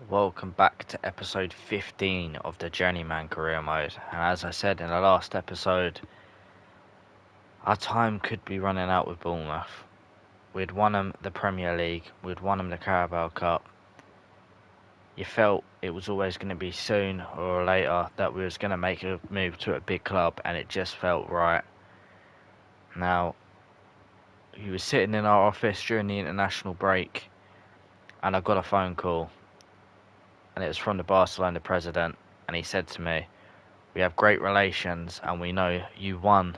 Welcome back to episode 15 of the Journeyman career mode. And as I said in the last episode, our time could be running out with Bournemouth. We'd won them the Premier League, we'd won them the Carabao Cup. You felt it was always going to be soon or later that we was going to make a move to a big club, and it just felt right. Now, he was sitting in our office during the international break, and I got a phone call, and it was from the Barcelona president, and he said to me, "We have great relations, and we know you won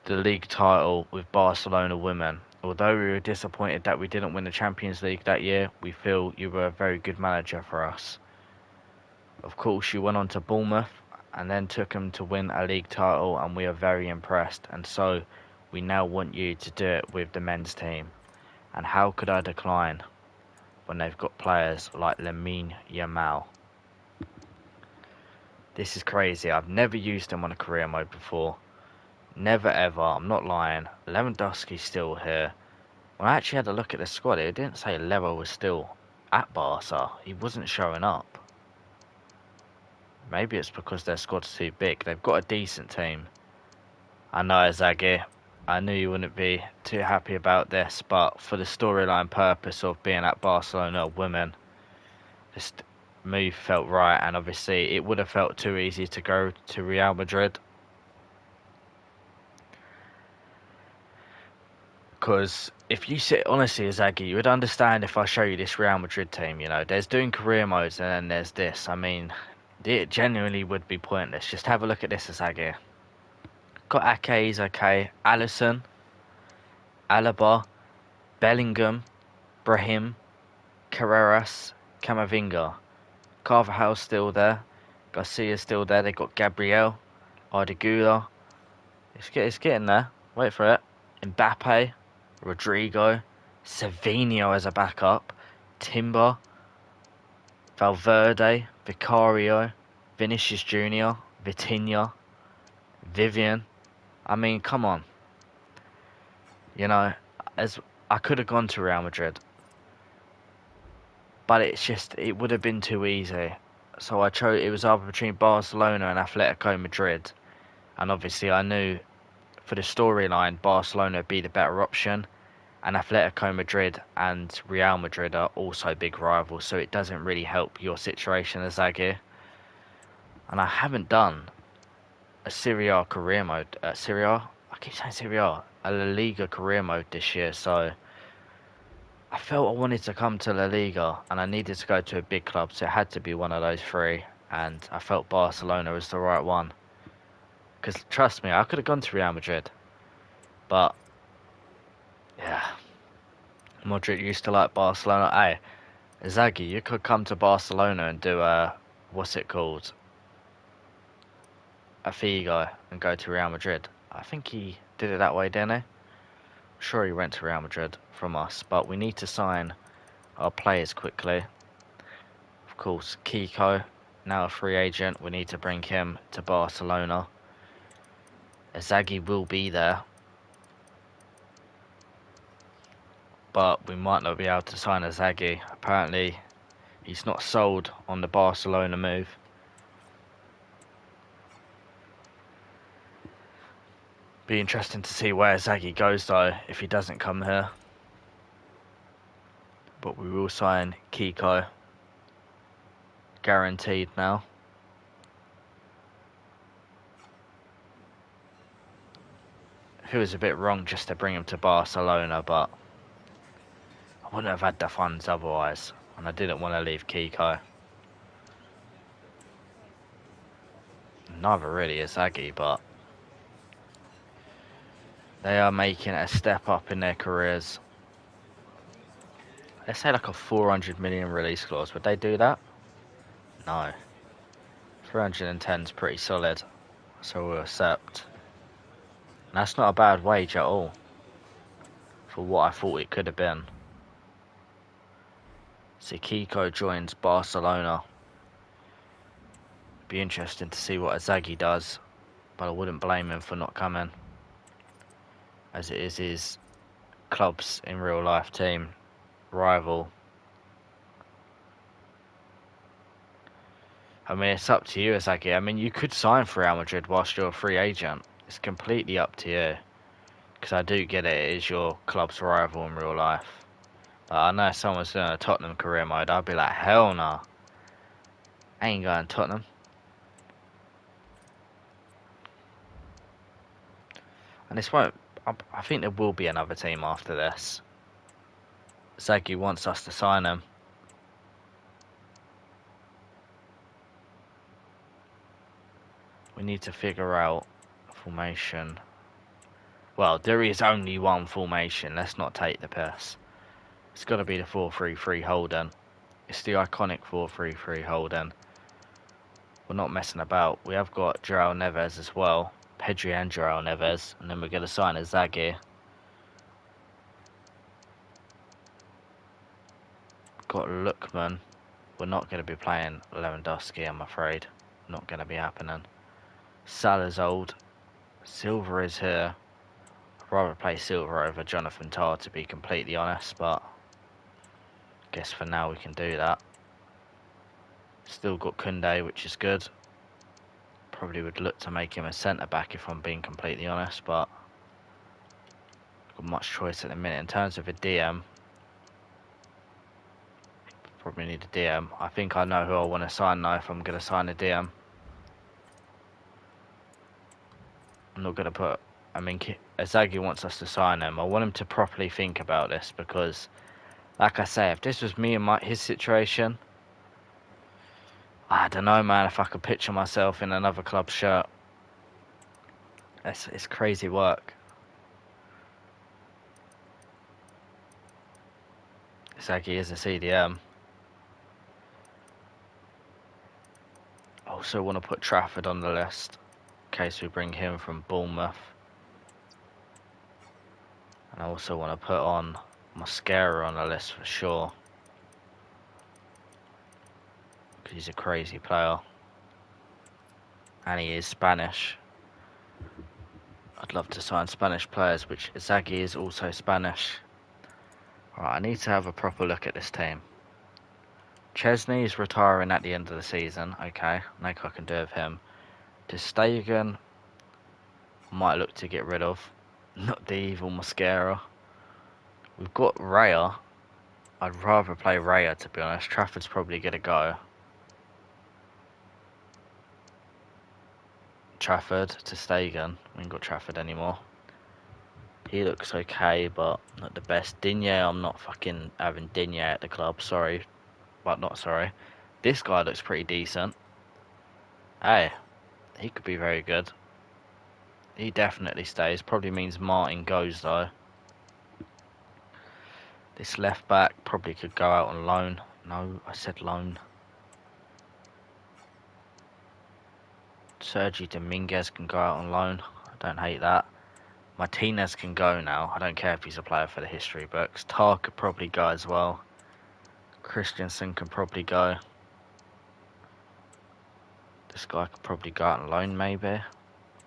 the league title with Barcelona women. Although we were disappointed that we didn't win the Champions League that year, we feel you were a very good manager for us." Of course, you went on to Bournemouth and then took them to win a league title, and we are very impressed. And so we now want you to do it with the men's team. And how could I decline when they've got players like Lamine Yamal? This is crazy. I've never used him on a career mode before. Never ever, I'm not lying. Lewandowski's still here. When I actually had a look at the squad, it didn't say Levo was still at Barca. He wasn't showing up. Maybe it's because their squad's too big. They've got a decent team. I know, Zaggy, I knew you wouldn't be too happy about this, but for the storyline purpose of being at Barcelona women, this move felt right, and obviously it would have felt too easy to go to Real Madrid. Because if you sit, honestly, Zaggy, you would understand if I show you this Real Madrid team. There's doing career modes and then there's this. I mean, it genuinely would be pointless. Just have a look at this, Zaggy. Got Ake, he's okay. Alisson, Alaba, Bellingham, Brahim, Carreras, Camavinga. Carvajal's still there. Garcia's still there. They got Gabriel, Ardegula. It's getting there. Wait for it. Mbappe, Rodrigo, Savinho as a backup, Timber, Valverde, Vicario, Vinicius Junior, Vitinha, Vivian. I mean, come on. As I could have gone to Real Madrid, but it would have been too easy. So I chose. It was either between Barcelona and Atletico Madrid, and obviously I knew for the storyline Barcelona would be the better option. And Atletico Madrid and Real Madrid are also big rivals, so it doesn't really help your situation as Zagir. And I haven't done a Serie A career mode. Serie A? I keep saying Serie A. A La Liga career mode this year, so I felt I wanted to come to La Liga, and I needed to go to a big club, so it had to be one of those three. And I felt Barcelona was the right one. Because trust me, I could have gone to Real Madrid, but yeah. Modric used to like Barcelona. Hey, Zaggy, you could come to Barcelona and do what's it called? A Figo and go to Real Madrid. I think he did it that way, didn't he? I'm sure he went to Real Madrid from us, but we need to sign our players quickly. Of course, Kiko, now a free agent. We need to bring him to Barcelona. Zaggy will be there, but we might not be able to sign Zaggy. Apparently, he's not sold on the Barcelona move. Be interesting to see where Zaggy goes though, if he doesn't come here. But we will sign Kiko. Guaranteed now. It was a bit wrong just to bring him to Barcelona, but I wouldn't have had the funds otherwise. And I didn't want to leave Kiko. Neither really is Zaggy, but they are making a step up in their careers. Let's say like a 400 million release clause. Would they do that? No. 310 is pretty solid, so we'll accept. And that's not a bad wage at all for what I thought it could have been. So Kiko joins Barcelona. Be interesting to see what Azagi does, but I wouldn't blame him for not coming, as it is his club's in real life team rival. I mean, it's up to you, Azagi. I mean, you could sign for Real Madrid whilst you're a free agent. It's completely up to you. Because I do get it, it is your club's rival in real life. But I know if someone's doing a Tottenham career mode, I'd be like, hell no. I ain't going to Tottenham. And this won't... I think there will be another team after this. Zaggy wants us to sign him. We need to figure out formation. Well, there is only one formation. Let's not take the piss. It's got to be the 4-3-3 holding. It's the iconic 4-3-3 holding. We're not messing about. We have got João Neves as well. Pedri and João Neves. And then we're going to sign a Zaggy. Got Lookman. We're not going to be playing Lewandowski, I'm afraid. Not going to be happening. Salah's old. Silva is here. I'd rather play Silva over Jonathan Tah, to be completely honest, but I guess for now we can do that. Still got Koundé, which is good. Probably would look to make him a centre-back if I'm being completely honest, but got much choice at the minute. In terms of a DM, probably need a DM. I think I know who I want to sign now if I'm going to sign a DM. I'm not going to put... I mean, Azagi wants us to sign him. I want him to properly think about this because, like I say, if this was me and his situation, I don't know, man, if I could picture myself in another club's shirt. It's crazy work. Azagi is a CDM. I also want to put Trafford on the list in case we bring him from Bournemouth. And I also want to put on Mosquera on the list for sure. Because he's a crazy player. And he is Spanish. I'd love to sign Spanish players, which Zaggy is also Spanish. Alright, I need to have a proper look at this team. Chesney is retiring at the end of the season. Okay, think I can do with him. Ter Stegen, might look to get rid of. Not the evil Mosquera. We've got Raya. I'd rather play Raya, to be honest. Trafford's probably going to go. Trafford, Ter Stegen. We ain't got Trafford anymore. He looks okay, but not the best. Digne, I'm not fucking having Digne at the club. Sorry. But not sorry. This guy looks pretty decent. Hey, he could be very good. He definitely stays. Probably means Martin goes, though. This left back probably could go out on loan. No, I said loan. Sergi Dominguez can go out on loan. I don't hate that. Martinez can go now. I don't care if he's a player for the history books. Tar could probably go as well. Christensen can probably go. This guy could probably go out on loan, maybe.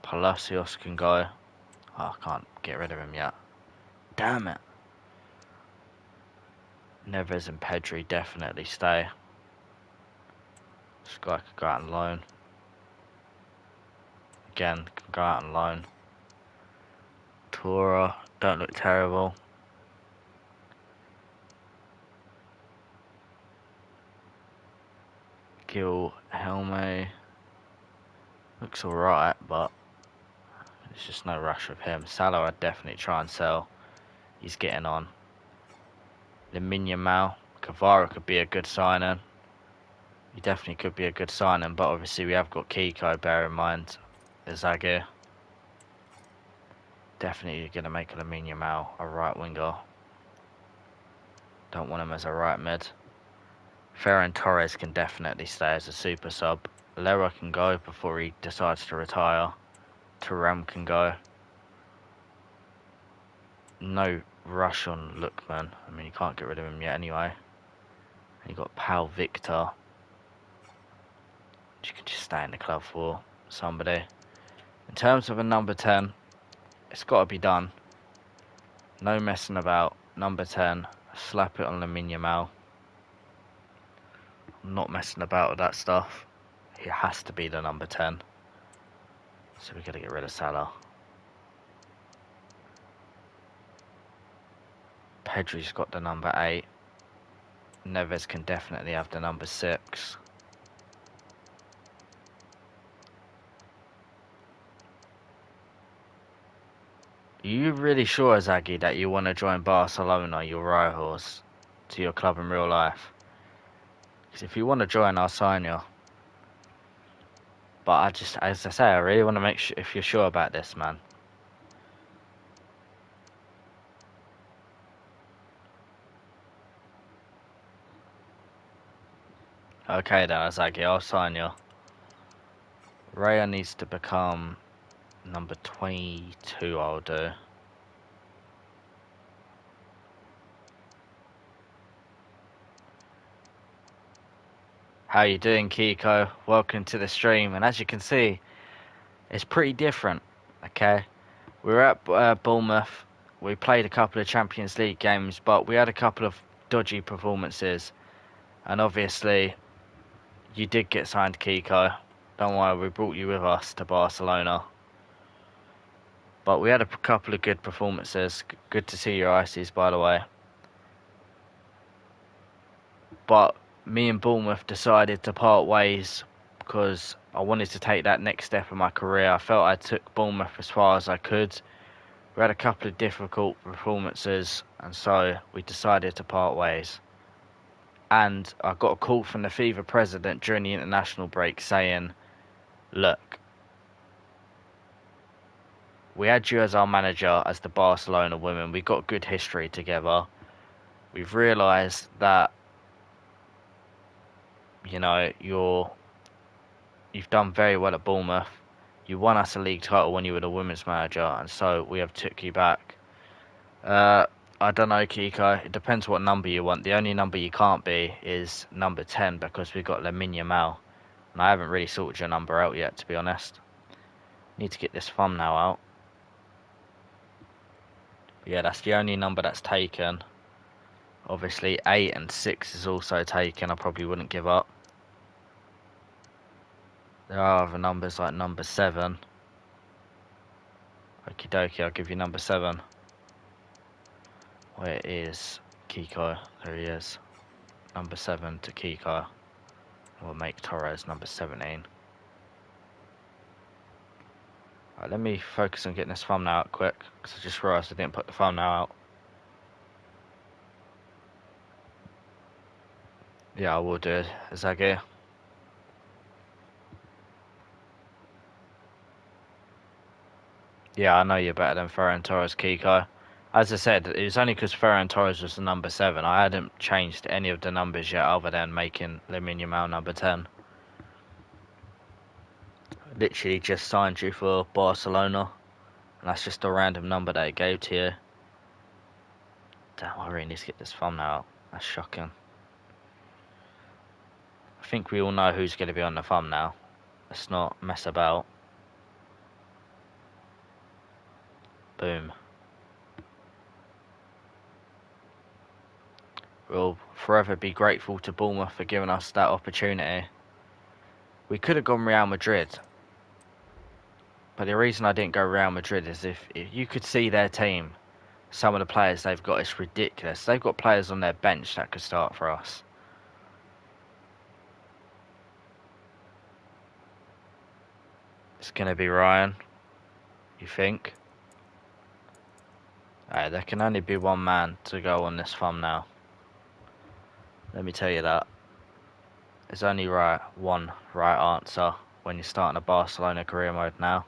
Palacios can go. Oh, I can't get rid of him yet. Damn it. Neves and Pedri definitely stay. This guy could go out on loan. Again, can go out on loan. Tora, don't look terrible. Gil Helme looks alright, but there's just no rush with him. Salah, I'd definitely try and sell. He's getting on. Lamine Yamal, Kvara could be a good signing. He definitely could be a good signing, but obviously we have got Kiko, bear in mind. Izagir. Definitely going to make Lamine Yamal a right winger. Don't want him as a right mid. Ferran Torres can definitely stay as a super sub. Lera can go before he decides to retire. Thuram can go. No rush on Lookman. I mean, you can't get rid of him yet anyway. And you got Pau Victor. You could just stay in the club for somebody. In terms of a number 10, it's got to be done. No messing about. Number 10, slap it on Lamine Yamal. I'm not messing about with that stuff. He has to be the number 10. So we got to get rid of Salah. Pedri's got the number 8. Neves can definitely have the number 6. Are you really sure, Zaggy, that you want to join Barcelona, your rivals, to your club in real life? Because if you want to join, I'll sign you. But as I say, I really want to make sure if you're sure about this, man. Okay then, Zaggy, I'll sign you. Raya needs to become number 22, I'll do. How you doing, Kiko? Welcome to the stream. And as you can see, it's pretty different, okay? We were at Bournemouth. We played a couple of Champions League games, but we had a couple of dodgy performances. And obviously, you did get signed, Kiko. Don't worry, we brought you with us to Barcelona. But we had a couple of good performances. Good to see your ices, by the way. But me and Bournemouth decided to part ways because I wanted to take that next step in my career. I felt I took Bournemouth as far as I could. We had a couple of difficult performances, and so we decided to part ways. And I got a call from the FIFA president during the international break saying, look, we had you as our manager as the Barcelona women. We got good history together. We've realised that, you know, you've done very well at Bournemouth. You won us a league title when you were the women's manager, and so we have took you back. I don't know, Kiko. It depends what number you want. The only number you can't be is number 10 because we've got Lamine Yamal. And I haven't really sorted your number out yet, to be honest. Need to get this thumbnail out. But yeah, that's the only number that's taken. Obviously, 8 and 6 is also taken. I probably wouldn't give up. There are other numbers like number 7. Okie dokie, I'll give you number 7. Where is Kiko? There he is. Number 7 to Kiko. We'll make Torres number 17. Right, let me focus on getting this thumbnail out quick, because I just realised I didn't put the thumbnail out. Yeah, I will do it. Zaggy. Yeah, I know you're better than Ferran Torres, Kiko. As I said, it was only because Ferran Torres was the number 7. I hadn't changed any of the numbers yet other than making Lamine Yamal number 10. Literally just signed you for Barcelona. And that's just a random number that it gave to you. Damn, I really need to get this thumbnail out. That's shocking. I think we all know who's going to be on the thumbnail. Let's not mess about. Boom. We'll forever be grateful to Bournemouth for giving us that opportunity. We could have gone Real Madrid. But the reason I didn't go Real Madrid is if you could see their team, some of the players they've got, it's ridiculous. They've got players on their bench that could start for us. It's going to be Ryan, you think? There can only be one man to go on this thumbnail. Let me tell you that. There's only one right answer when you're starting a Barcelona career mode now.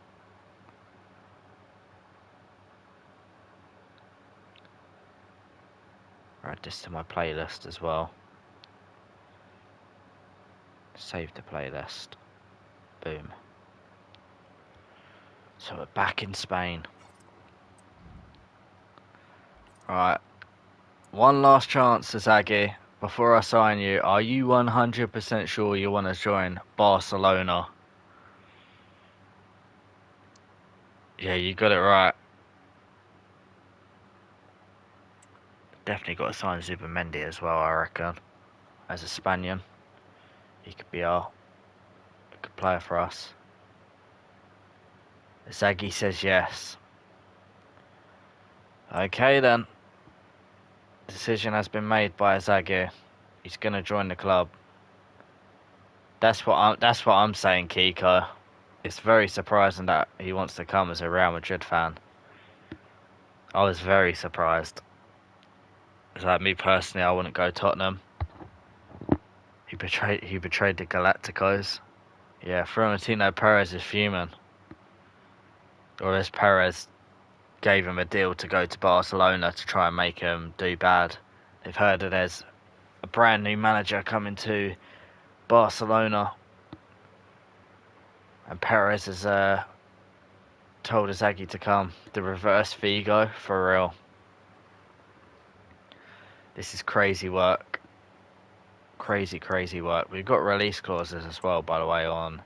Add this to my playlist as well. Save the playlist. Boom. So we're back in Spain. Right. One last chance, Sasagi. Before I sign you, are you 100% sure you want to join Barcelona? Yeah, you got it right. Definitely got to sign Zubimendi as well, I reckon. As a Spaniard, he could be our player for us. Zaggy says yes. Okay then. Decision has been made by Zaggy. He's gonna join the club. That's what I'm saying, Kiko. It's very surprising that he wants to come as a Real Madrid fan. I was very surprised. It's like me personally, I wouldn't go Tottenham. He betrayed the Galacticos. Yeah, Florentino Perez is fuming. Or as Perez gave him a deal to go to Barcelona to try and make him do bad. They've heard that there's a brand new manager coming to Barcelona, and Perez has told Inzaghi to come. The reverse Figo, for real. This is crazy work. Crazy work. We've got release clauses as well, by the way, on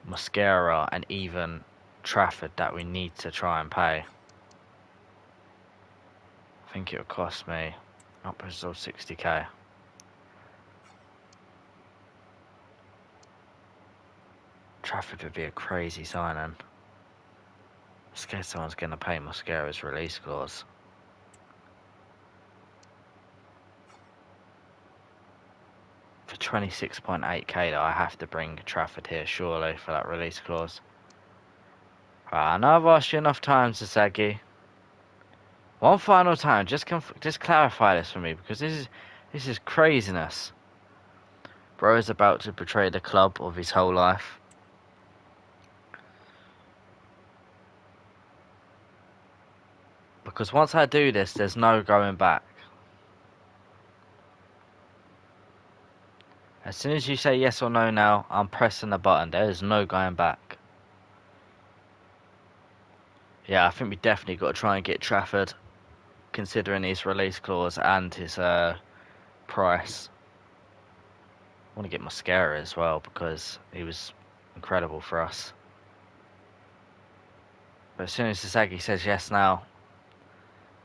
Mosquera and even Trafford that we need to try and pay. I think it'll cost me upwards of 60k. Trafford would be a crazy signing. I'm scared someone's going to pay Mosquera's release clause. For 26.8k though, I have to bring Trafford here surely for that release clause. Right, I know I've asked you enough times, Inzaghi. One final time, just clarify this for me, because this is craziness. Bro is about to betray the club of his whole life. Because once I do this, there's no going back. As soon as you say yes or no now, I'm pressing the button. There is no going back. Yeah, I think we definitely got to try and get Trafford, considering his release clause and his price. I want to get Mosquera as well, because he was incredible for us. But as soon as Inzaghi says yes now,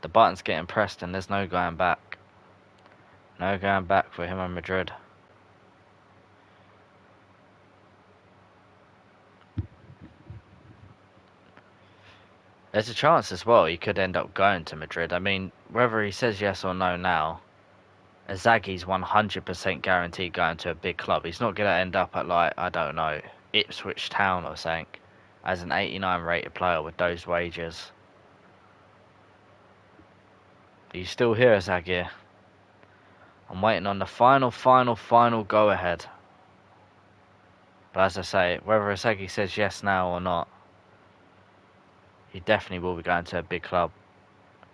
the button's getting pressed and there's no going back. No going back for him and Madrid. There's a chance as well he could end up going to Madrid. I mean, whether he says yes or no now, Inzaghi's 100% guaranteed going to a big club. He's not going to end up at, like, I don't know, Ipswich Town or something, as an 89 rated player with those wages. Are you still here, Inzaghi? I'm waiting on the final go ahead. But as I say, whether Inzaghi says yes now or not, he definitely will be going to a big club.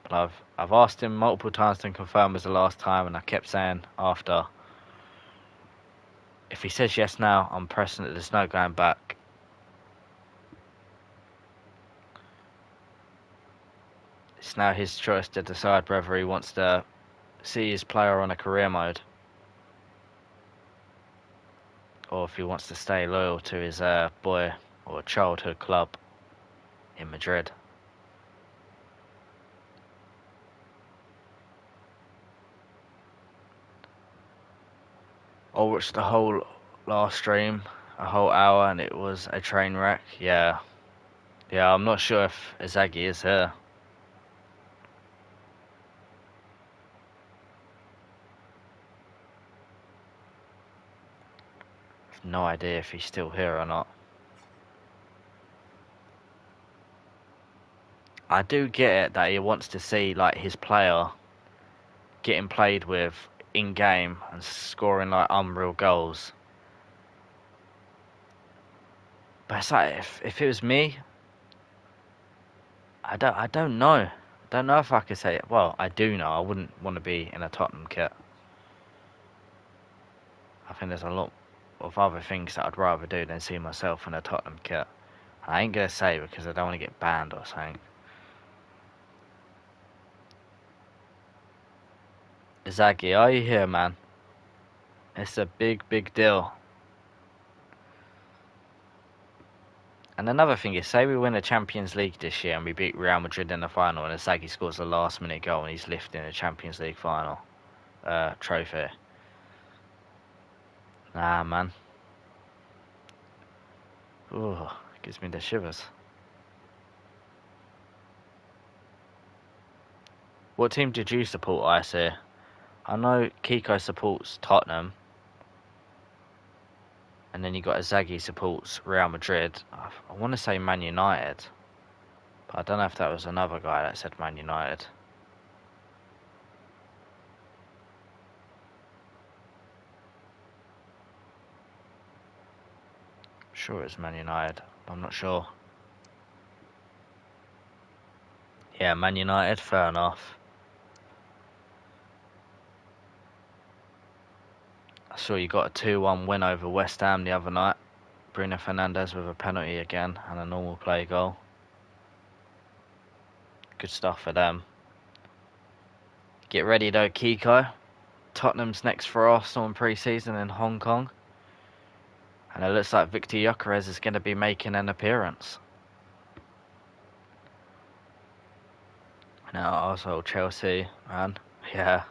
But I've asked him multiple times to confirm as the last time, and I kept saying after. If he says yes now, I'm pressing it. There's no going back. It's now his choice to decide whether he wants to see his player on a career mode, or if he wants to stay loyal to his boy or childhood club in Madrid. I watched the whole last stream, a whole hour, and it was a train wreck. Yeah, I'm not sure if Inzaghi is here. I've no idea if he's still here or not. I do get it that he wants to see, like, his player getting played with in game and scoring, like, unreal goals. But it's like, if it was me, I don't know. I don't know if I could say it. Well, I do know. I wouldn't want to be in a Tottenham kit. I think there's a lot of other things that I'd rather do than see myself in a Tottenham kit. I ain't gonna say because I don't want to get banned or something. Inzaghi, are you here, man? It's a big deal. And another thing is, say we win the Champions League this year and we beat Real Madrid in the final, and Inzaghi scores a last-minute goal and he's lifting the Champions League final trophy. Nah, man. Oh, gives me the shivers. What team did you support, I see? I know Kiko supports Tottenham. And then you got Azagi supports Real Madrid. I want to say Man United. But I don't know if that was another guy that said Man United. I'm sure it's Man United. I'm not sure. Yeah, Man United, fair enough. I saw you got a 2-1 win over West Ham the other night. Bruno Fernandes with a penalty again and a normal play goal. Good stuff for them. Get ready though, Kiko. Tottenham's next for Arsenal in pre-season in Hong Kong. And it looks like Victor Gyökeres is going to be making an appearance. Now, also Chelsea, man. Yeah.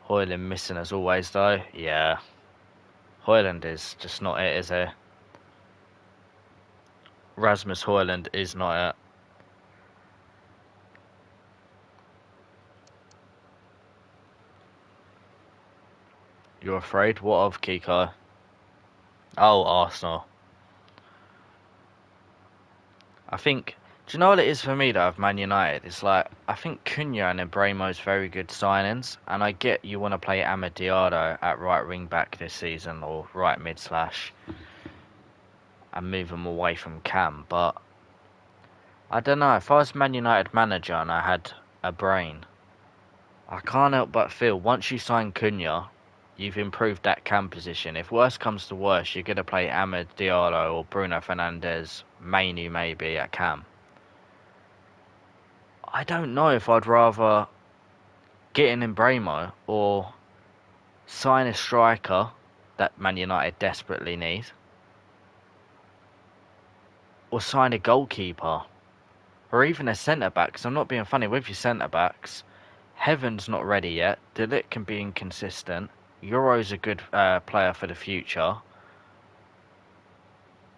Højlund missing as always, though. Yeah. Højlund is just not it, is he? Rasmus Højlund is not it. You're afraid? What of, Kiko? Oh, Arsenal. I think... Do you know what it is for me, though, of Man United? It's like, I think Cunha and Embrimo's very good signings, and I get you want to play Amad Diallo at right wing-back this season, or right mid-slash, and move him away from Cam, but... I don't know, if I was Man United manager and I had a brain, I can't help but feel, once you sign Cunha, you've improved that Cam position. If worse comes to worse, you're going to play Amad Diallo or Bruno Fernandes, Mainu maybe, at Cam. I don't know if I'd rather get an Embrimo or sign a striker that Man United desperately need, or sign a goalkeeper, or even a centre-back, because I'm not being funny with your centre-backs. Heaven's not ready yet. De Ligt can be inconsistent. Euro's a good player for the future.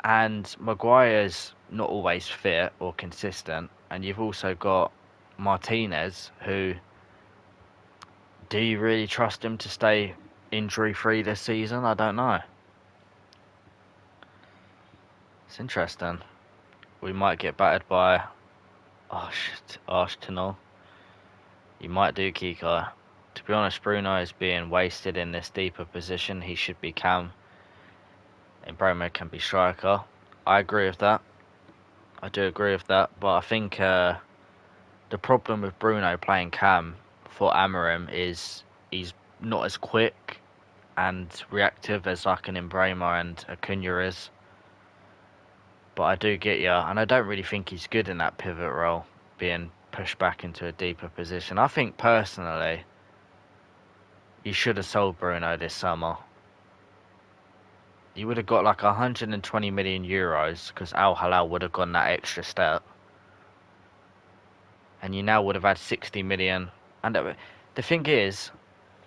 And Maguire's not always fit or consistent. And you've also got Martinez, who... Do you really trust him to stay injury-free this season? I don't know. It's interesting. We might get battered by Arsenal. You might do, Kiko. To be honest, Bruno is being wasted in this deeper position. He should be Cam. And Bromo can be striker. I agree with that. I do agree with that. But I think the problem with Bruno playing Cam for Amorim is he's not as quick and reactive as like an Embremo and Acuna is. But I do get you, and I don't really think he's good in that pivot role, being pushed back into a deeper position. I think personally, you should have sold Bruno this summer. You would have got like 120 million euros because Al Hilal would have gone that extra step. And you now would have had 60 million. And the thing is,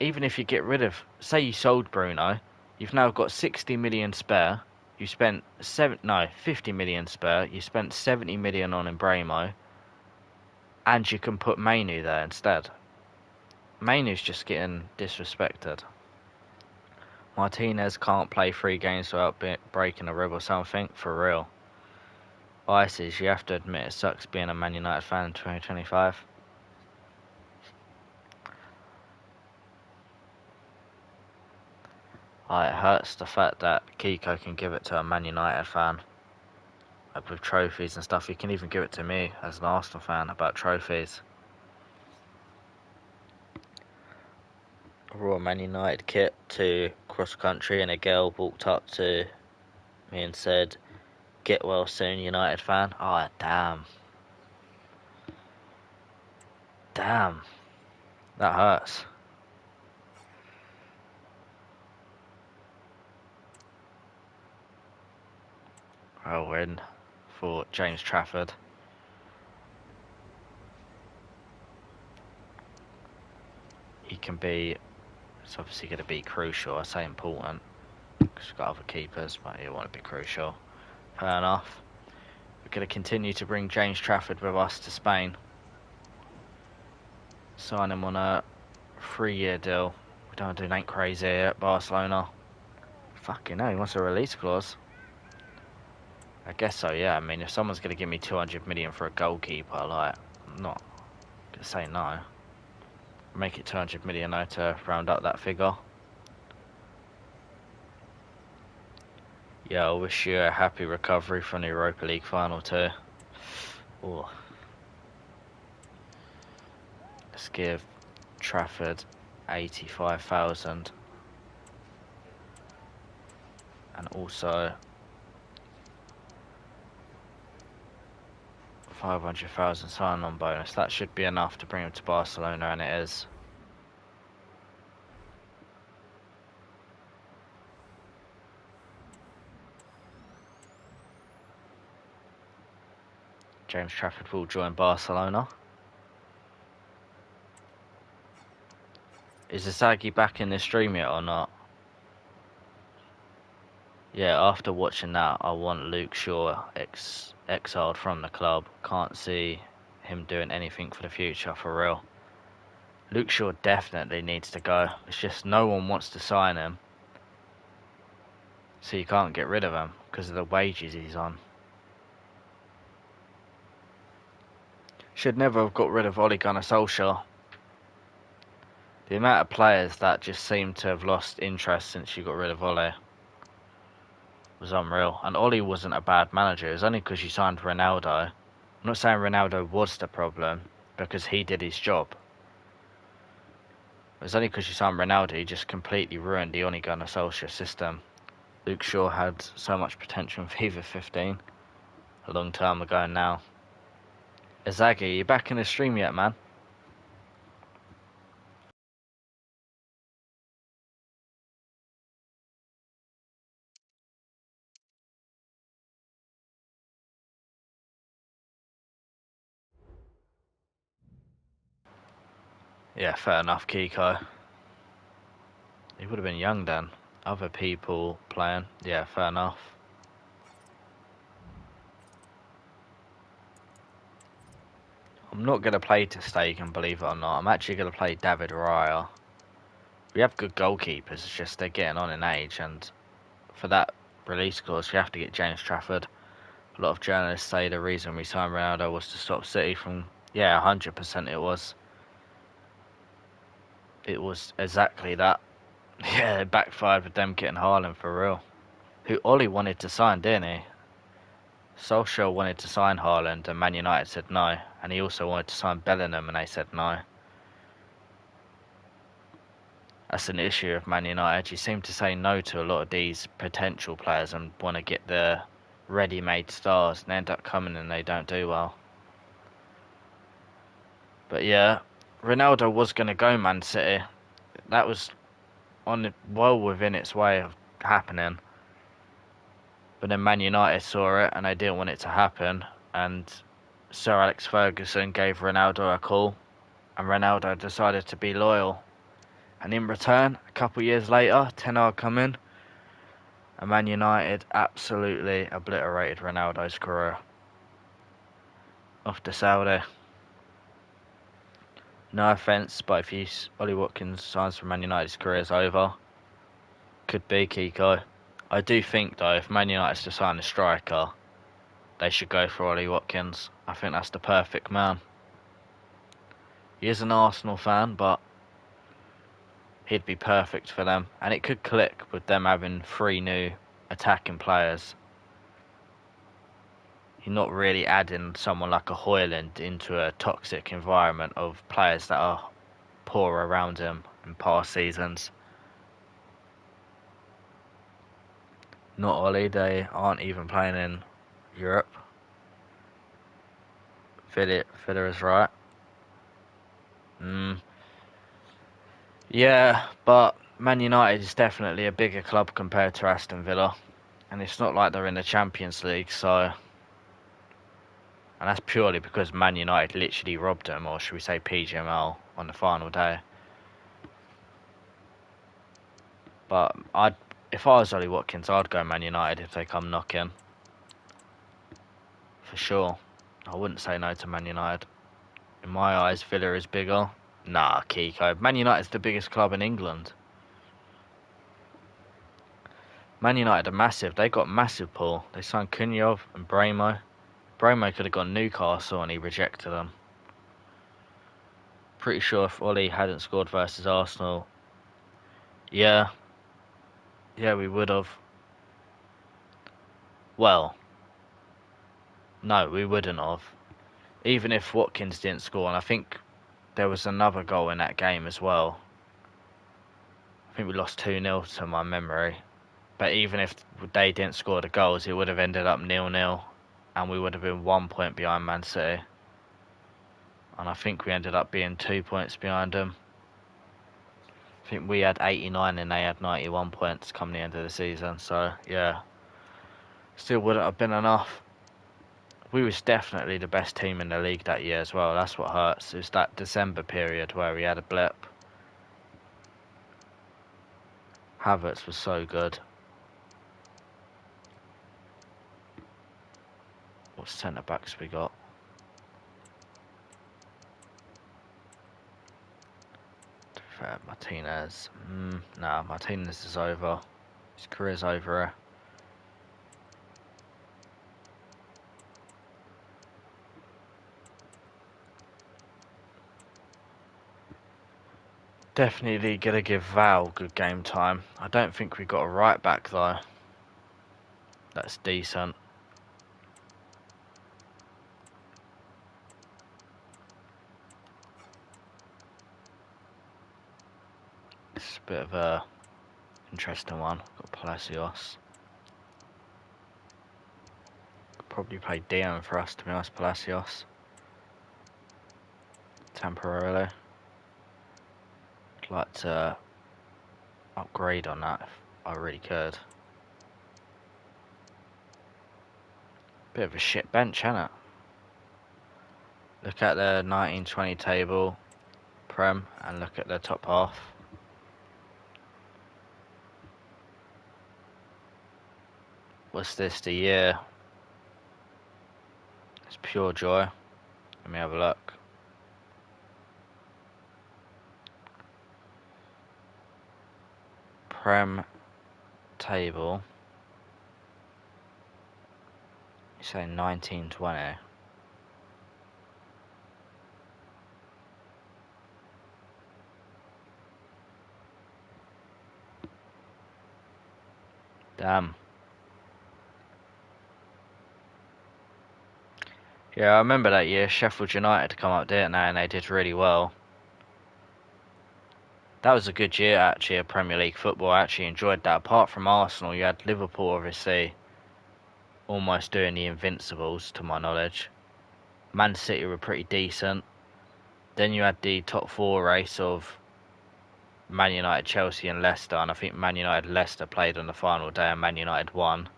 even if you get rid of, say you sold Bruno, you've now got 60 million spare. You spent 50 million spare. You spent 70 million on Embremo. And you can put Mainu there instead. Mainu's just getting disrespected. Martinez can't play 3 games without breaking a rib or something, for real. Ices, you have to admit it sucks being a Man United fan in 2025. It hurts the fact that Kiko can give it to a Man United fan. Like with trophies and stuff, he can even give it to me as an Arsenal fan about trophies. I wore a Man United kit to cross country and a girl walked up to me and said, "Get well soon, United fan." Oh, damn. Damn. That hurts. I'll win for James Trafford. He can be... It's obviously going to be crucial. I say important because we've got other keepers, but he won't be crucial. Fair enough. We're going to continue to bring James Trafford with us to Spain. Sign him on a 3-year deal. We don't do anything crazy here at Barcelona. Fucking hell, he wants a release clause. I guess so, yeah. I mean, if someone's going to give me 200 million for a goalkeeper, like, I'm not going to say no. Make it 200 million though to round up that figure. Yeah, I wish you a happy recovery from the Europa League final too. Ooh. Let's give Trafford 85,000. And also 500,000 sign-on bonus. That should be enough to bring him to Barcelona, and it is. James Trafford will join Barcelona. Is Inzaghi back in the stream yet or not? Yeah, after watching that, I want Luke Shaw exiled from the club. Can't see him doing anything for the future, for real. Luke Shaw definitely needs to go. It's just no one wants to sign him. So you can't get rid of him because of the wages he's on. Should never have got rid of Ole Gunnar Solskjaer. The amount of players that just seem to have lost interest since you got rid of Ole was unreal. And Ole wasn't a bad manager. It was only because you signed Ronaldo. I'm not saying Ronaldo was the problem, because he did his job. It was only because you signed Ronaldo, he just completely ruined the Ole Gunnar Solskjaer system. Luke Shaw had so much potential in FIFA 15 a long time ago now. Inzaghi, you back in the stream yet, man? Yeah, fair enough, Kiko. He would have been young then. Other people playing, yeah, fair enough. I'm not going to play Ter Stegen, believe it or not. I'm actually going to play David Raya. We have good goalkeepers, it's just they're getting on in age, and for that release clause, you have to get James Trafford. A lot of journalists say the reason we signed Ronaldo was to stop City from... Yeah, 100% it was. It was exactly that. Yeah, it backfired with them getting Haaland for real. Who Ollie wanted to sign, didn't he? Solskjaer wanted to sign Haaland and Man United said no. And he also wanted to sign Bellingham and they said no. That's an issue of Man United. You seem to say no to a lot of these potential players and want to get the ready-made stars and end up coming and they don't do well. But yeah, Ronaldo was going to go Man City. That was well within its way of happening. But then Man United saw it and they didn't want it to happen. And Sir Alex Ferguson gave Ronaldo a call. And Ronaldo decided to be loyal. And in return, a couple of years later, Ten Hag come in. And Man United absolutely obliterated Ronaldo's career. Off to Saudi. No offence, but if Ollie Watkins signs for Man United, his career's over. Could be, Kiko. I do think, though, if Man United's to sign a striker, they should go for Ollie Watkins. I think that's the perfect man. He is an Arsenal fan, but he'd be perfect for them. And it could click with them having 3 new attacking players. You're not really adding someone like a Højlund into a toxic environment of players that are poor around him in past seasons. Not Ollie, they aren't even playing in Europe. Villa is right. Yeah, but Man United is definitely a bigger club compared to Aston Villa. And it's not like they're in the Champions League, so... And that's purely because Man United literally robbed them, or should we say PGML, on the final day. But if I was Ollie Watkins, I'd go Man United if they come knocking. for sure. I wouldn't say no to Man United. In my eyes, Villa is bigger. Nah, Kiko. Man United's the biggest club in England. Man United are massive. They got massive pull. They signed Kunyov and Bramo. Bramo could have gone Newcastle and he rejected them. Pretty sure if Ollie hadn't scored versus Arsenal, yeah, we would have. Well, no, we wouldn't have. Even if Watkins didn't score, and I think there was another goal in that game as well. I think we lost 2-0 to my memory. But even if they didn't score the goals, it would have ended up 0-0, and we would have been 1 point behind Man City. And I think we ended up being 2 points behind them. I think we had 89 and they had 91 points come the end of the season. So, yeah, still wouldn't have been enough. We was definitely the best team in the league that year as well. That's what hurts. It was that December period where we had a blip. Havertz was so good. What centre backs we got? Martinez. Nah, Martinez is over. His career's over here. Definitely gonna give Val good game time. I don't think we got a right back though. That's decent. It's a bit of a interesting one. Got Palacios. Could probably play Dion for us, to be honest. Palacios. Temporarily. I'd like to upgrade on that if I really could. Bit of a shit bench, ain't it? Look at the 1920 table, Prem, and look at the top half. What's this, the year? It's pure joy. Let me have a look. Prem table. You say 1920. Damn. Yeah, I remember that year. Sheffield United come up, didn't they? And they did really well. That was a good year, actually, of Premier League football. I actually enjoyed that. Apart from Arsenal, you had Liverpool, obviously, almost doing the Invincibles, to my knowledge. Man City were pretty decent. Then you had the top four race of Man United, Chelsea and Leicester. And I think Man United, Leicester played on the final day and Man United won.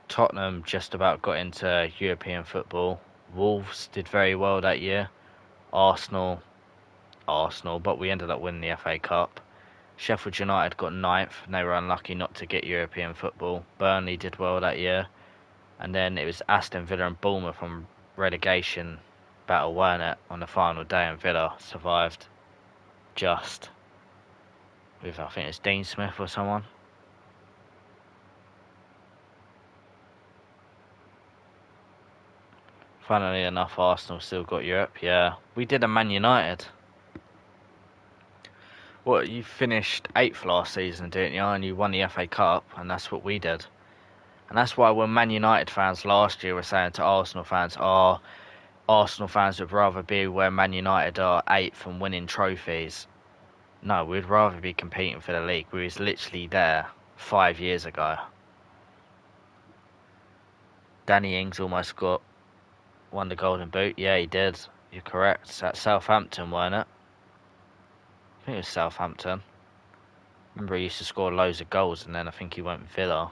Tottenham just about got into European football. Wolves did very well that year. Arsenal, but we ended up winning the FA Cup. Sheffield United got 9th and they were unlucky not to get European football. Burnley did well that year. And then it was Aston Villa and Bournemouth from relegation battle, weren't it, on the final day, and Villa survived just with, I think it's Dean Smith or someone. Funnily enough, Arsenal still got Europe. Yeah, we did a Man United. What, you finished 8th last season, didn't you? And you won the FA Cup, and that's what we did. And that's why when Man United fans last year were saying to Arsenal fans, oh, Arsenal fans would rather be where Man United are 8th and winning trophies. No, we'd rather be competing for the league. We was literally there 5 years ago. Danny Ings almost won the Golden Boot. Yeah, he did. You're correct. It's at Southampton, weren't it? I think it was Southampton. Remember, he used to score loads of goals, and then I think he went Villa.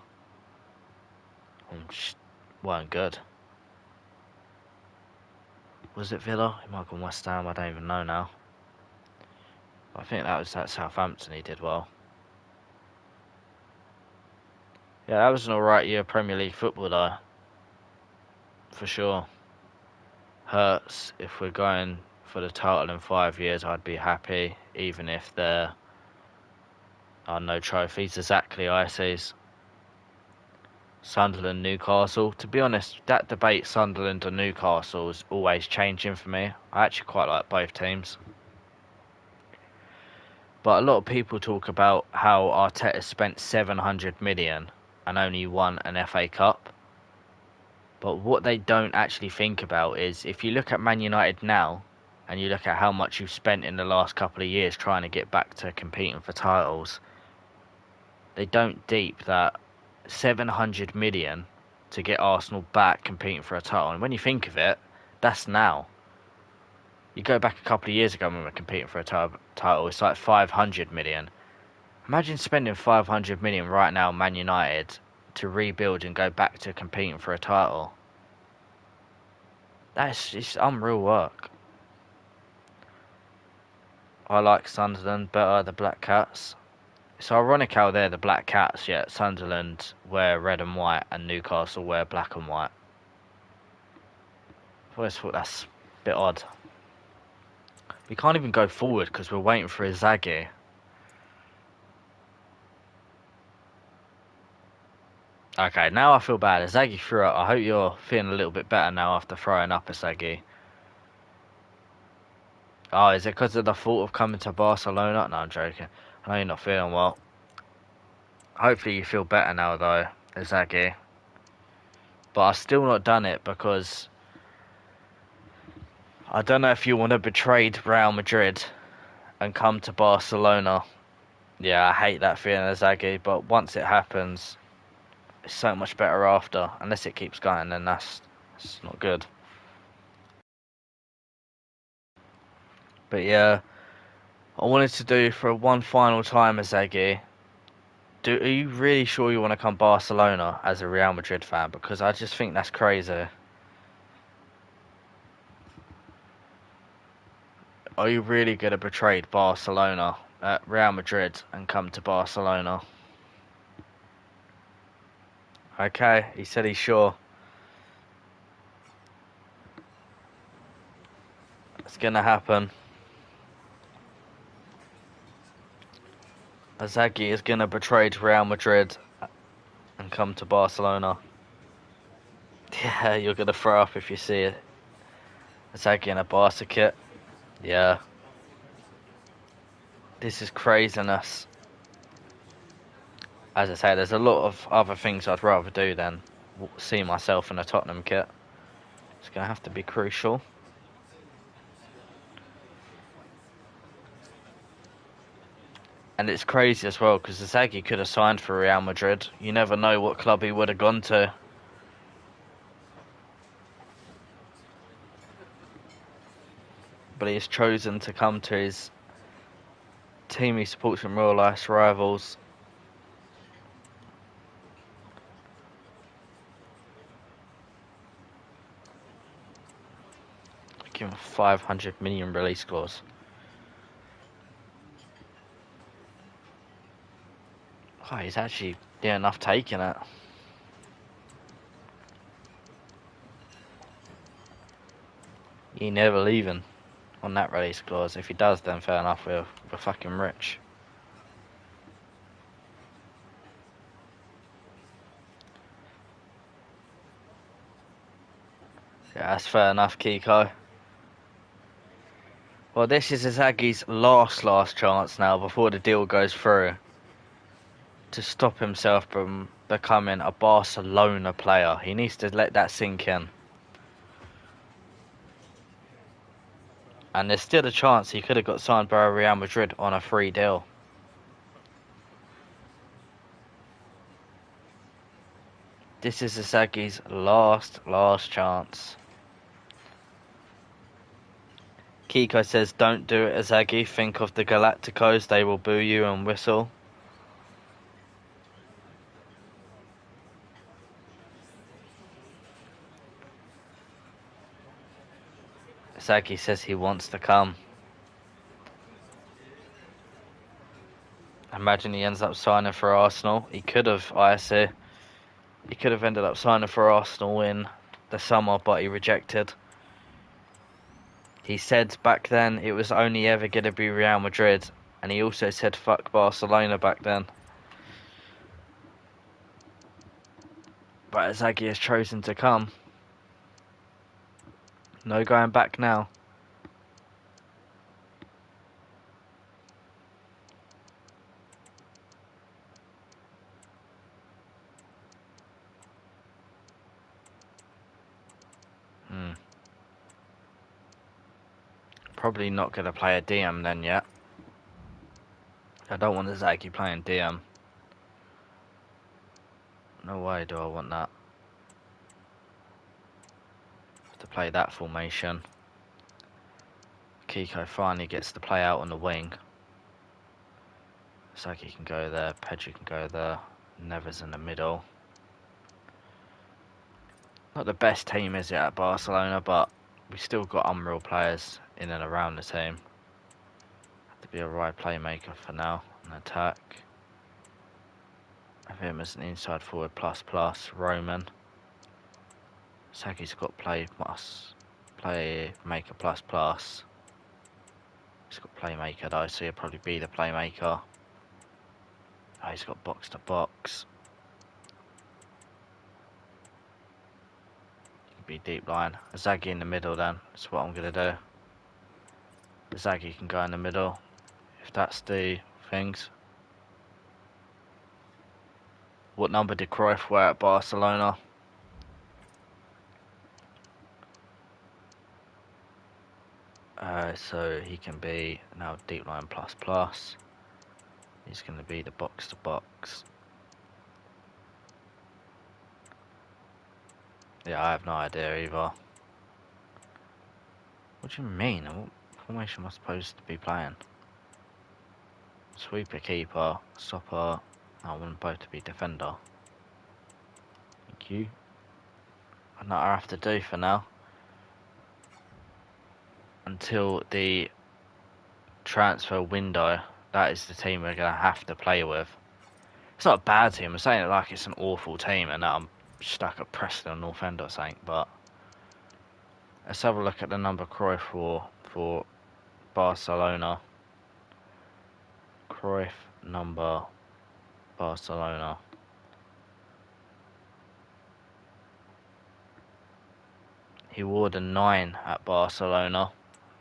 And just weren't good. Was it Villa? He might have gone West Ham. I don't even know now. But I think that was at Southampton. He did well. Yeah, that was an alright year of Premier League football, though. for sure. Hurts, if we're going for the title in 5 years, I'd be happy, even if there are no trophies. Exactly, ICs. Sunderland, Newcastle. To be honest, that debate, Sunderland or Newcastle, is always changing for me. I actually quite like both teams. But a lot of people talk about how Arteta spent 700 million and only won an FA Cup. But what they don't actually think about is, if you look at Man United now, and you look at how much you've spent in the last couple of years trying to get back to competing for titles, they don't deep that 700 million to get Arsenal back competing for a title. And when you think of it, that's now. You go back a couple of years ago when we were competing for a title, it's like 500 million. Imagine spending 500 million right now, Man United, to rebuild and go back to competing for a title. It's unreal work. I like Sunderland better, the Black Cats. It's ironic how they're the Black Cats, yet Sunderland wear red and white and Newcastle wear black and white. I always thought that's a bit odd. We can't even go forward because we're waiting for Inzaghi. Okay, now I feel bad. Inzaghi threw up. I hope you're feeling a little bit better now after throwing up Inzaghi. Oh, is it because of the thought of coming to Barcelona? No, I'm joking. I know you're not feeling well. Hopefully you feel better now though, Inzaghi. But I've still not done it because I don't know if you want to betray Real Madrid and come to Barcelona. Yeah, I hate that feeling, Inzaghi, but once it happens, it's so much better after. Unless it keeps going, then that's not good. But yeah, I wanted to do for one final time, Inzaghi. Are you really sure you want to come Barcelona as a Real Madrid fan? Because I just think that's crazy. Are you really going to betray Barcelona at Real Madrid and come to Barcelona? Okay, he said he's sure. It's going to happen. Inzaghi is going to betray Real Madrid and come to Barcelona. Yeah, you're going to throw up if you see it. Inzaghi in a Barca kit. Yeah. This is craziness. As I say, there's a lot of other things I'd rather do than see myself in a Tottenham kit. It's going to have to be crucial. And it's crazy as well, because Inzaghi could have signed for Real Madrid. You never know what club he would have gone to. But he has chosen to come to his team he supports from real life rivals. Give him a 500 million release clause. Oh, he's actually near enough taking it. He never leaving on that release clause. If he does, then fair enough, we're fucking rich. Yeah, that's fair enough, Kiko. Well, this is Inzaghi's last chance now before the deal goes through to stop himself from becoming a Barcelona player. He needs to let that sink in. And there's still a chance he could have got signed by Real Madrid on a free deal. This is Inzaghi's last chance. Kiko says, don't do it, Inzaghi. Think of the Galacticos. They will boo you and whistle. Inzaghi says he wants to come. Imagine he ends up signing for Arsenal. He could have, I see. He could have ended up signing for Arsenal in the summer, but he rejected. He said back then it was only ever going to be Real Madrid, and he also said fuck Barcelona back then. But Inzaghi has chosen to come. No going back now. Probably not going to play a DM then yet. I don't want Inzaghi playing DM. No way do I want that. To play that formation. Kiko finally gets to play out on the wing. Inzaghi can go there, Pedri can go there, Neves in the middle. Not the best team, is it, at Barcelona, but we still got unreal players in and around the team. Have to be a right playmaker for now, an attack. Have him as an inside forward plus, Roman. Inzaghi's got playmaker plus. He's got playmaker though, so he'll probably be the playmaker. Oh, he's got box to box. He can be deep line. Inzaghi in the middle then. That's what I'm going to do. Inzaghi can go in the middle. If that's the things. What number did Cruyff wear at Barcelona? So he can be now deep line plus. He's going to be the box to box. Yeah, I have no idea either. What do you mean? What formation am I supposed to be playing? Sweeper, keeper, stopper. I want them both to be defender. Thank you. And that I have to do for now. Until the transfer window, that is the team we're going to have to play with. It's not a bad team. I'm saying it like it's an awful team and that I'm stuck at Preston or North End or something, but let's have a look at the number Cruyff wore for Barcelona. Cruyff number Barcelona. He wore the 9 at Barcelona.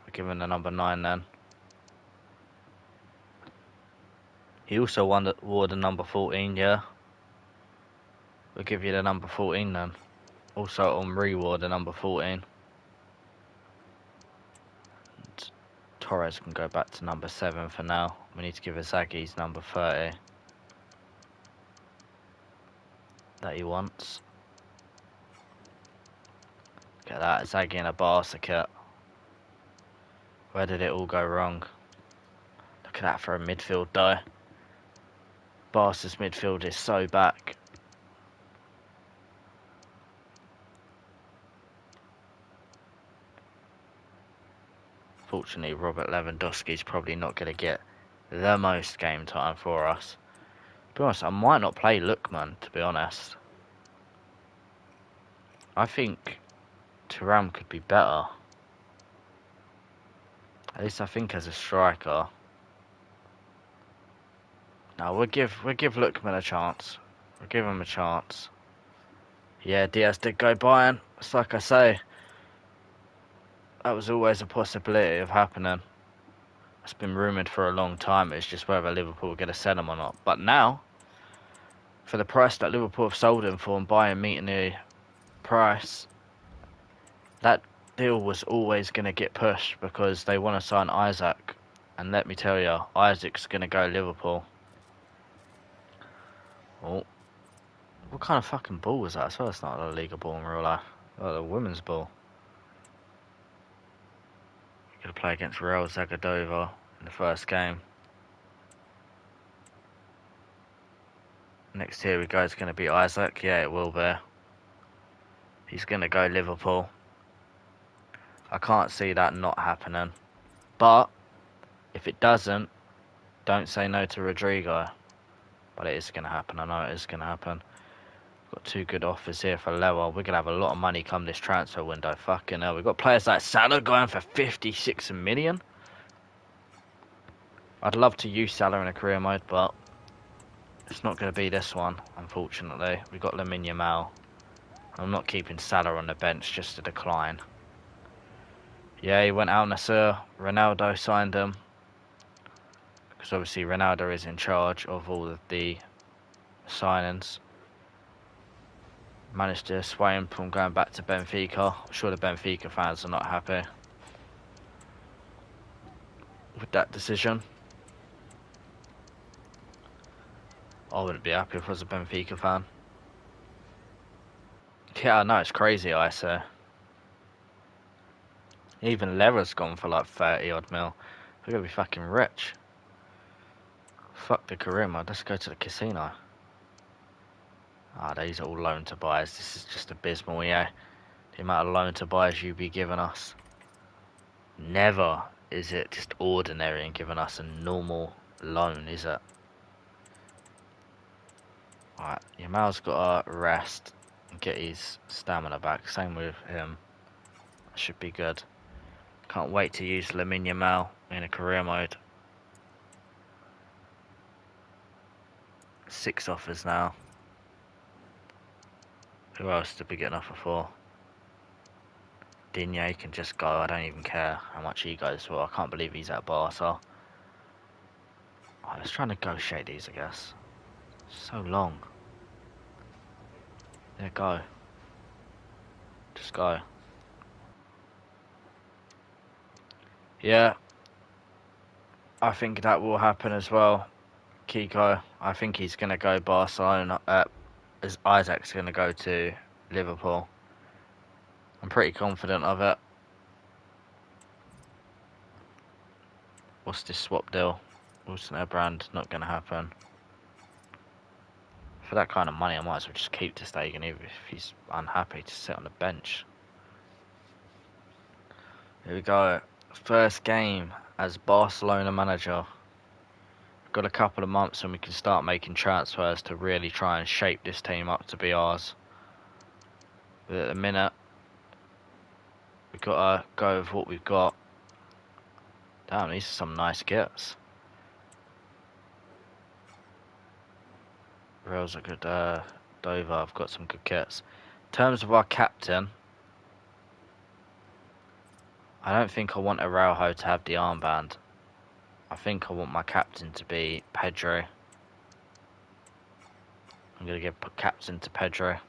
We're giving the number 9 then. He also wore the number 14, yeah. We'll give you the number 14 then. Also, Henry wore the number 14. And Torres can go back to number 7 for now. We need to give Inzaghi's number 30. That he wants. Look at that, Inzaghi in a Barca kit. Where did it all go wrong? Look at that for a midfield though. Barca's midfield is so back. Fortunately, Robert Lewandowski's probably not going to get the most game time for us. To be honest, I might not play Lookman, to be honest. I think Thuram could be better. At least I think as a striker. No, we'll give Lookman a chance. We'll give him a chance. Yeah, Diaz did go Bayern. It's like I say. That was always a possibility of happening. It's been rumoured for a long time. It's just whether Liverpool will get a sell him or not. But now, for the price that Liverpool have sold him for and Bayern meeting the price, that deal was always going to get pushed because they want to sign Isaac. And let me tell you, Isaac's going to go Liverpool. Oh, what kind of fucking ball was that? I swear it's not a legal ball in real life. Oh, a women's ball. We're going to play against Real Zaragoza in the first game. Next here we go, it's going to be Isaac. Yeah, it will be. He's going to go Liverpool. I can't see that not happening. But, if it doesn't, don't say no to Rodrigo. But it is going to happen. I know it is going to happen. We've Got two good offers here for Lewa. We're going to have a lot of money come this transfer window. Fucking hell. We've got players like Salah going for 56 million. I'd love to use Salah in a career mode, but it's not going to be this one, unfortunately. We've got Lamine Yamal. I'm not keeping Salah on the bench just to decline. Yeah, he went out Nasser. Ronaldo signed him. Because obviously Ronaldo is in charge of all of the signings. Managed to sway him from going back to Benfica. I'm sure the Benfica fans are not happy with that decision. I wouldn't be happy if I was a Benfica fan. Yeah, I know, it's crazy, I say. Even Lera's gone for like 30 odd mil. We're gonna be fucking rich. Fuck the career mode, let's go to the casino. Ah, these are all loan to buys. This is just abysmal, yeah. The amount of loan to buys you be giving us. Never is it just ordinary and giving us a normal loan, is it? Alright, Yamal's got to rest and get his stamina back. Same with him. That should be good. Can't wait to use Lamine Yamal in a career mode. 6 offers now. Who else did we get an offer for? Digne can just go. I don't even care how much he goes for. I can't believe he's at Barca. Right, let's try and negotiate these, I guess. So long. There, go. Just go. Yeah. I think that will happen as well. Kiko. I think he's going to go Barcelona. As Isaac's going to go to Liverpool. I'm pretty confident of it. What's this swap deal? Wilson brand, not going to happen. For that kind of money, I might as well just keep Ter Stegen, even if he's unhappy to sit on the bench. Here we go. First game as Barcelona manager. Got a couple of months and we can start making transfers to really try and shape this team up to be ours. But at the minute, we've got to go with what we've got. Damn, these are some nice kits. Rails are good. Dover, I've got some good kits. In terms of our captain, I don't think I want Araujo to have the armband. I think I want my captain to be Pedro. I'm going to give captain to Pedro.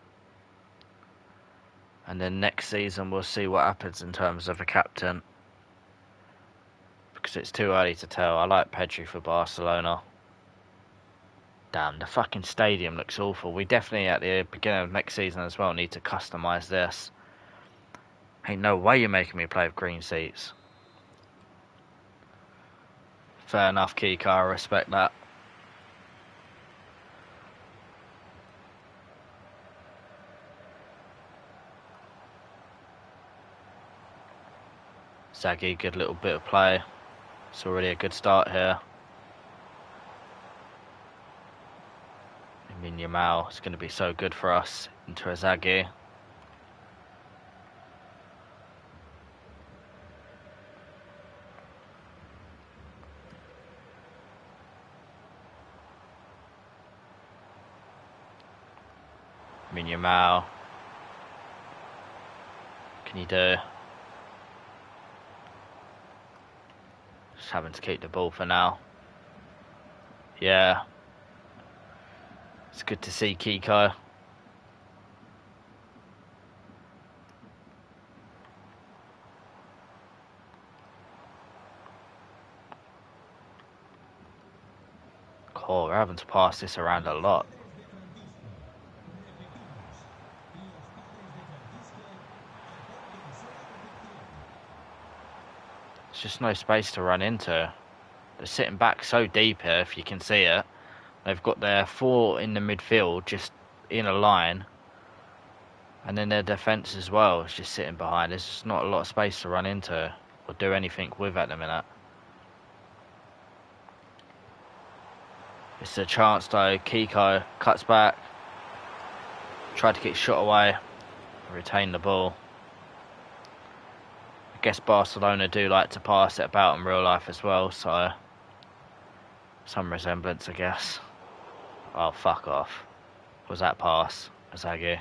And then next season we'll see what happens in terms of a captain. Because it's too early to tell. I like Pedro for Barcelona. Damn, the fucking stadium looks awful. We definitely, at the beginning of next season as well, need to customise this. Ain't no way you're making me play with green seats. Fair enough, Kika, I respect that. Zaggy, good little bit of play. It's already a good start here. I mean, Yamal is going to be so good for us into a Zaggy. I mean, Yamal. Can you do? Just having to keep the ball for now. Yeah. It's good to see Kiko. Cool, we're having to pass this around a lot. There's just no space to run into. They're sitting back so deep here, if you can see it. They've got their 4 in the midfield, just in a line. And then their defence as well is just sitting behind. There's just not a lot of space to run into or do anything with at the minute. It's a chance though. Kiko cuts back. Tried to get his shot away, retain the ball. I guess Barcelona do like to pass it about in real life as well, so some resemblance, I guess. Oh, fuck off. Was that pass? Azagi.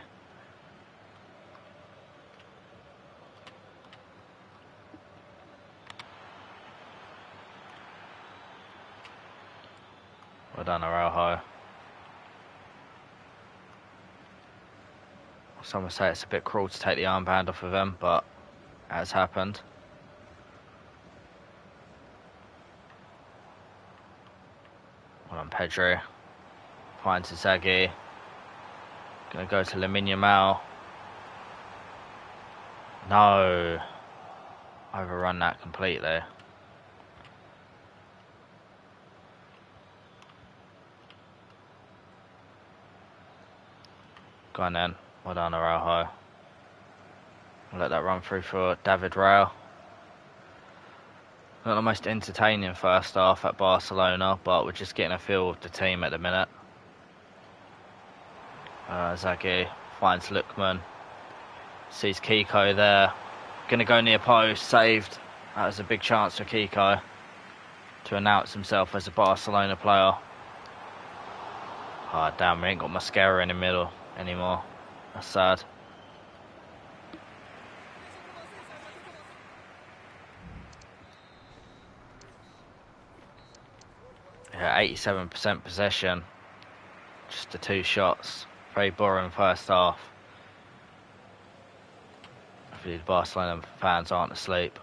Well done, Araujo. Some would say it's a bit cruel to take the armband off of him, but it has happened. Well done, Pedro. Finds Azagi. Gonna go to Lamine Yamal. No. Overrun that completely. Go on then. Well done, Araujo. I'll let that run through for David Rail. Not the most entertaining first half at Barcelona, but we're just getting a feel of the team at the minute. Zaghi finds Lookman. Sees Kiko there. Going to go near post. Saved. That was a big chance for Kiko to announce himself as a Barcelona player. Oh, damn, we ain't got Mascara in the middle anymore. That's sad. Yeah, 87% possession. Just the 2 shots. Very boring first half. Hopefully the Barcelona fans aren't asleep.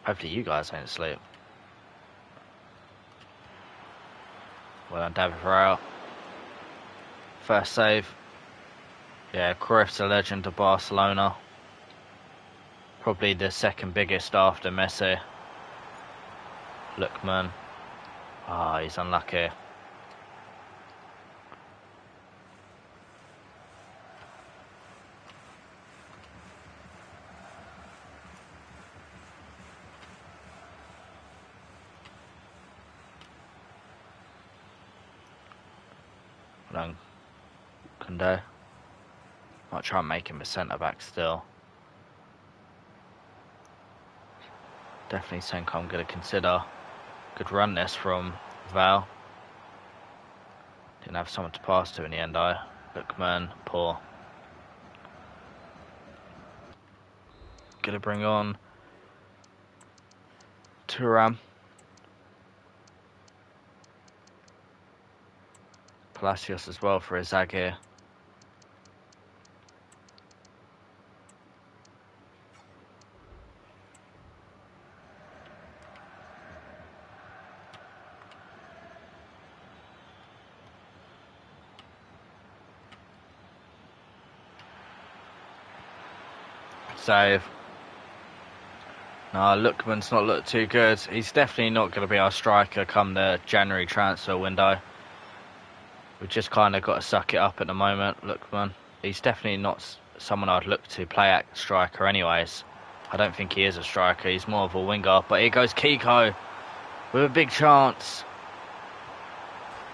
Hopefully you guys ain't asleep. Well done, David Ferreira. First save. Yeah, Cruyff's a legend of Barcelona. Probably the second biggest after Messi. Lookman. Ah, he's unlucky. Well, Koundé. Might try and make him a centre back still. Definitely think I'm going to consider. Good run this from Val. Didn't have someone to pass to in the end though. Lookman, poor. Going to bring on Thuram. Palacios as well for Izagir. Save. No, Lookman's not looked too good. He's definitely not going to be our striker come the January transfer window. We've just kind of got to suck it up at the moment, Lookman. He's definitely not someone I'd look to play at striker anyways. I don't think he is a striker. He's more of a winger. But here goes Kiko with a big chance.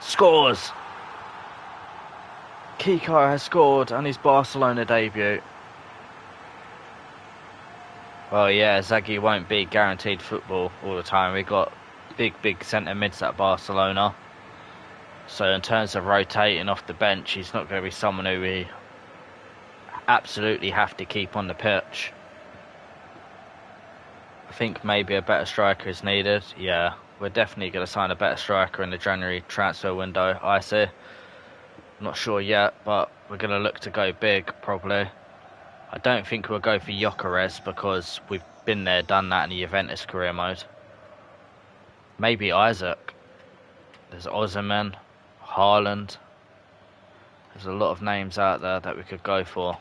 Scores! Kiko has scored on his Barcelona debut. Well, yeah, Zaghi won't be guaranteed football all the time. We've got big centre mids at Barcelona. So in terms of rotating off the bench, he's not going to be someone who we absolutely have to keep on the pitch. I think maybe a better striker is needed. Yeah, we're definitely going to sign a better striker in the January transfer window, I see. Not sure yet, but we're going to look to go big, probably. I don't think we'll go for Gyökeres because we've been there, done that in the Juventus career mode. Maybe Isaac. There's Osimhen, Haaland. There's a lot of names out there that we could go for.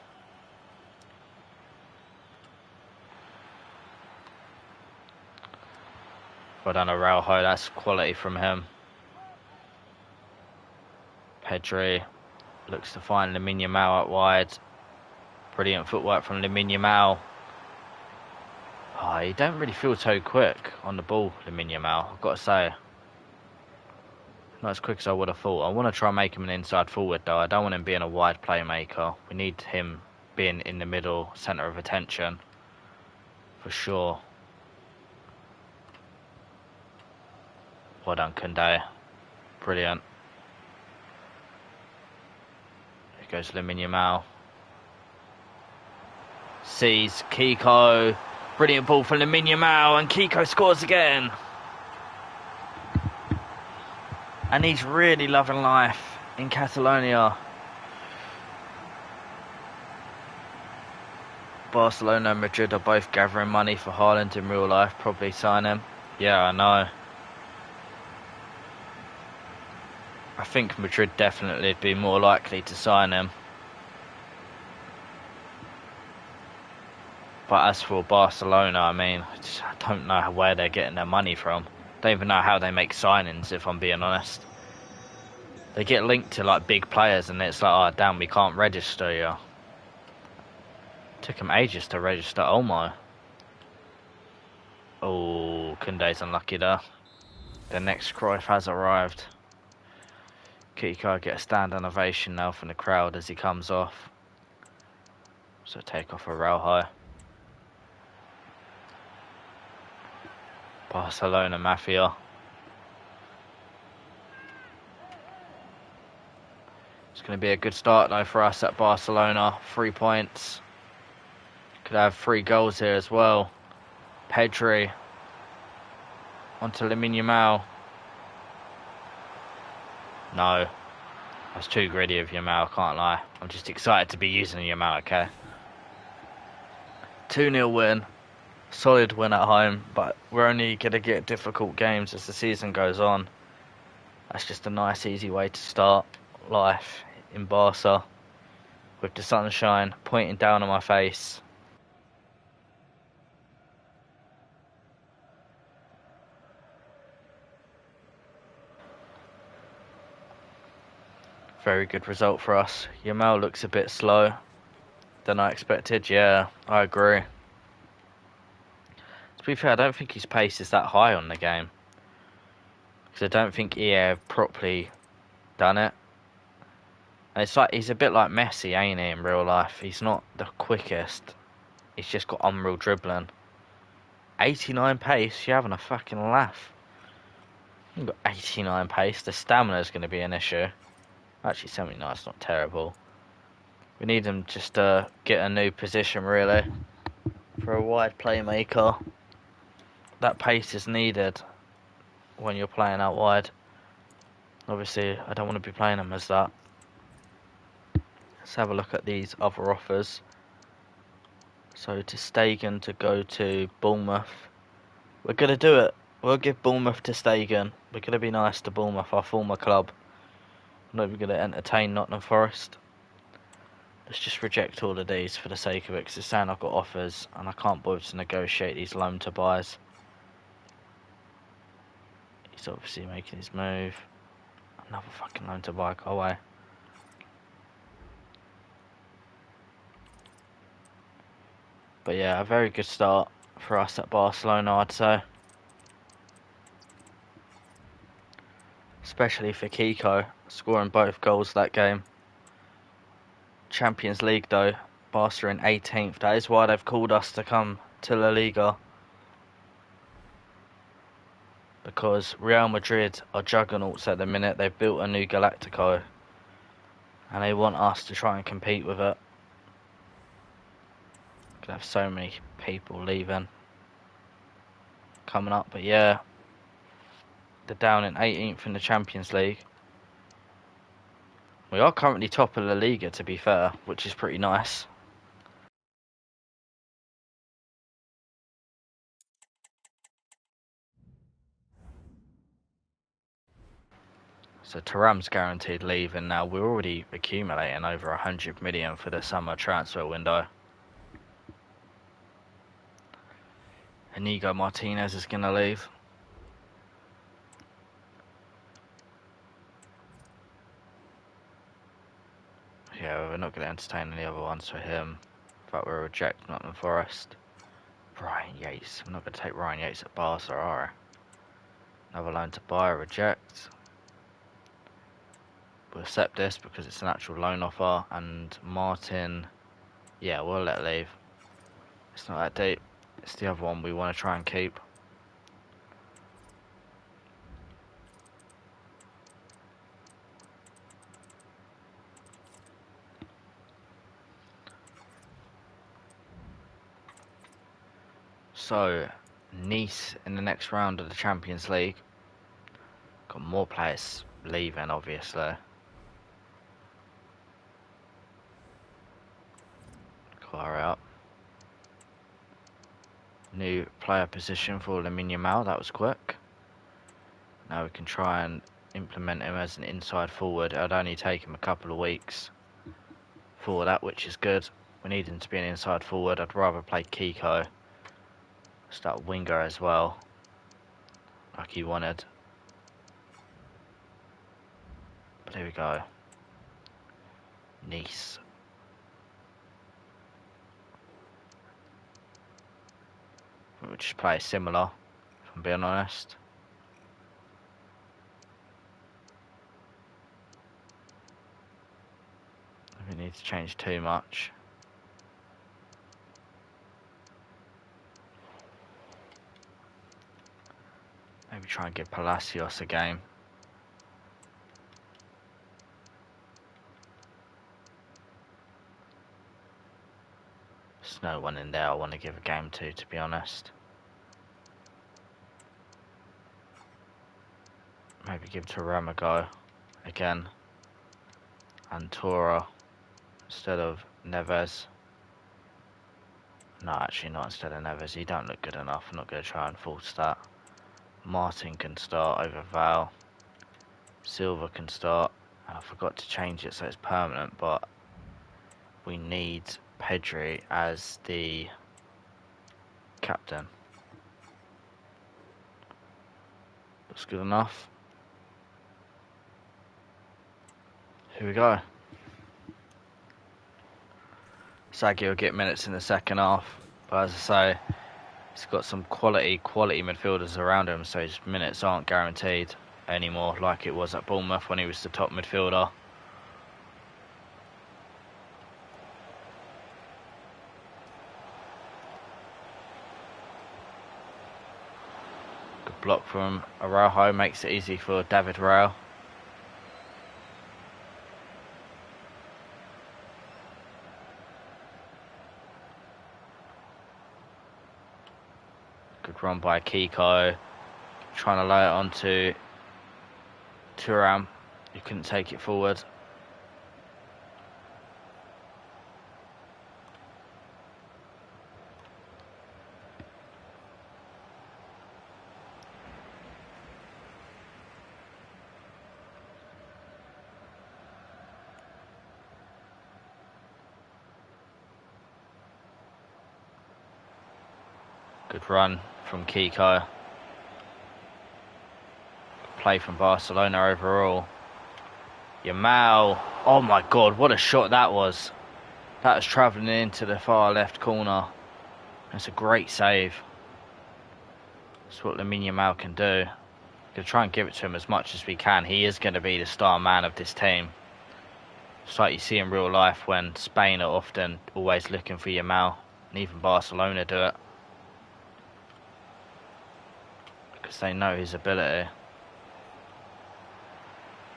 Well done, Araujo. That's quality from him. Pedri looks to find Lamine Yamal out wide. Brilliant footwork from Lamine Yamal. Oh, he don't really feel so quick on the ball, Lamine Yamal, I've got to say. Not as quick as I would have thought. I want to try and make him an inside forward though. I don't want him being a wide playmaker. We need him being in the middle, centre of attention. For sure. Well done, Koundé. Brilliant. Here goes Lamine Yamal. Sees Kiko. Brilliant ball from Lamine Yamal, and Kiko scores again. And he's really loving life in Catalonia. Barcelona and Madrid are both gathering money for Haaland in real life. Probably sign him. Yeah, I know. I think Madrid definitely would be more likely to sign him. But as for Barcelona, I mean, I don't know where they're getting their money from. Don't even know how they make signings, if I'm being honest. They get linked to like big players and it's like, oh damn, we can't register you. Took them ages to register Olmo. Oh, Koundé's unlucky there. The next Cruyff has arrived. Kiko get a standing ovation now from the crowd as he comes off. So take off a rail high. Barcelona Mafia. It's going to be a good start though for us at Barcelona. 3 points. Could have 3 goals here as well. Pedri. Onto Lamine Yamal. No. I was too greedy of Yamal, can't lie. I'm just excited to be using Yamal, okay? 2-0 win. Solid win at home, but we're only going to get difficult games as the season goes on. That's just a nice, easy way to start life in Barca. With the sunshine pointing down on my face. Very good result for us. Yamal looks a bit slow than I expected. Yeah, I agree. To be fair, I don't think his pace is that high on the game. Because I don't think EA have properly done it. And it's like, he's a bit like Messi, ain't he, in real life? He's not the quickest. He's just got unreal dribbling. 89 pace, you're having a fucking laugh. You've got 89 pace, the stamina's going to be an issue. Actually, 79 is not terrible. We need him just to get a new position, really, for a wide playmaker. That pace is needed when you're playing out wide. Obviously, I don't want to be playing him as that. Let's have a look at these other offers. So, to Stegen to go to Bournemouth. We're going to do it. We'll give Bournemouth to Stegen. We're going to be nice to Bournemouth, our former club. I'm not even going to entertain Nottingham Forest. Let's just reject all of these for the sake of it, because it's saying I've got offers and I can't bother to negotiate these loan to buys. He's obviously making his move. Another fucking loan to buy, go away. But yeah, a very good start for us at Barcelona, I'd say. Especially for Kiko, scoring both goals that game. Champions League though, Barca in 18th. That is why they've called us to come to La Liga. Because Real Madrid are juggernauts at the minute. They've built a new Galactico. And they want us to try and compete with it. Could have so many people leaving. Coming up, but yeah. They're down in 18th in the Champions League. We are currently top of La Liga, to be fair, which is pretty nice. So Thuram's guaranteed leaving now. We're already accumulating over 100 million for the summer transfer window. Inigo Martinez is going to leave. Yeah, we're not going to entertain any other ones for him. In fact, we'll reject Nottingham Forest. Ryan Yates. I'm not going to take Ryan Yates at Barca, are I? Another loan to buy, reject. We'll accept this because it's an actual loan offer. And Martin, yeah, we'll let leave. It's not that deep. It's the other one we want to try and keep. So, Nice in the next round of the Champions League. Got more players leaving, obviously. Hurry up. New player position for Lamine Yamal, that was quick. Now we can try and implement him as an inside forward. It'd only take him a couple of weeks for that, which is good. We need him to be an inside forward. I'd rather play Kiko. Start winger as well, like he wanted. But here we go. Nice. We'll just play similar, if I'm being honest. I don't need to change too much. Maybe try and give Palacios a game. There's no one in there I want to give a game to be honest. Maybe give Thuram a go again. And Tora instead of Neves. No, actually not instead of Neves. He don't look good enough. I'm not going to try and force that. Martin can start over Val. Silva can start. I forgot to change it so it's permanent, but we need Pedri as the captain. Looks good enough. Here we go. Sagi will get minutes in the second half, but as I say, he's got some quality midfielders around him, so his minutes aren't guaranteed anymore like it was at Bournemouth when he was the top midfielder. Good block from Araujo, makes it easy for David Rao. Good run by Kiko, trying to lay it onto Thuram. You couldn't take it forward. Good run from Kiko. Play from Barcelona overall. Yamal. Oh my god, what a shot that was. That was travelling into the far left corner. That's a great save. That's what Lamine Yamal can do. Gonna try and give it to him as much as we can. He is going to be the star man of this team. It's like you see in real life when Spain are often always looking for Yamal. And even Barcelona do it. Because they know his ability.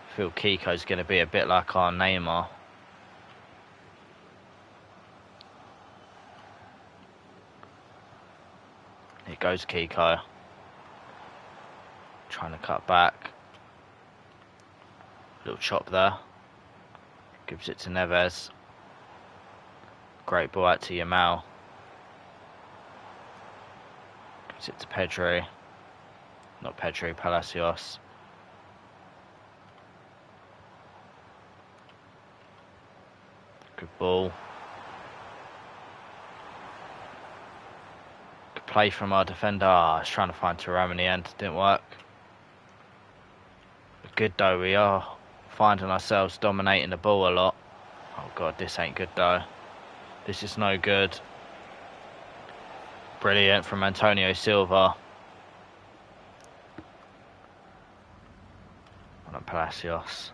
I feel Kiko's going to be a bit like our Neymar. Here goes Kiko. Trying to cut back. Little chop there. Gives it to Neves. Great ball out to Yamal. Gives it to Pedri. Not Pedri, Palacios. Good ball. Good play from our defender. I was trying to find Thuram in the end. Didn't work. But good though, we are finding ourselves dominating the ball a lot. Oh god, this ain't good though. This is no good. Brilliant from Antonio Silva. On Palacios.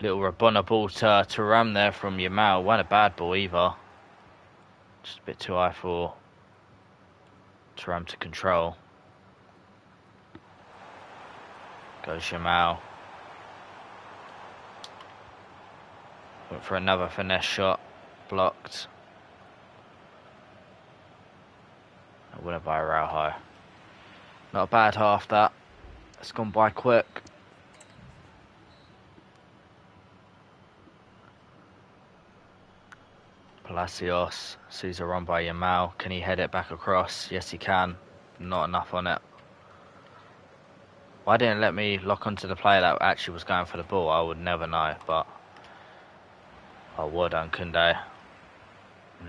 Little Rabona ball to Ram there from Yamal. Wasn't a bad ball either. Just a bit too high for Thuram to control. Goes Yamal. Went for another finesse shot. Blocked. A winner by Araujo. Not a bad half that. It's gone by quick. Palacios sees a run by Yamal. Can he head it back across? Yes, he can. Not enough on it. Why didn't it let me lock onto the player that actually was going for the ball? I would never know, but I would on Koundé.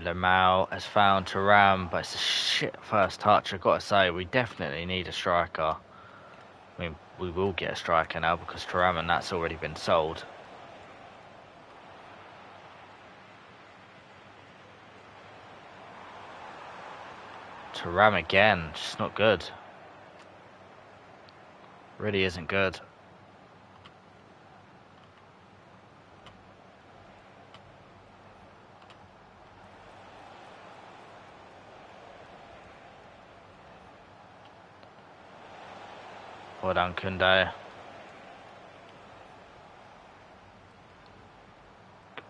Lamau has found Thuram, but it's a shit first touch. I've got to say, we definitely need a striker. I mean, we will get a striker now because Thuram and that's already been sold. Thuram again, just not good. Really isn't good. Well done, Koundé.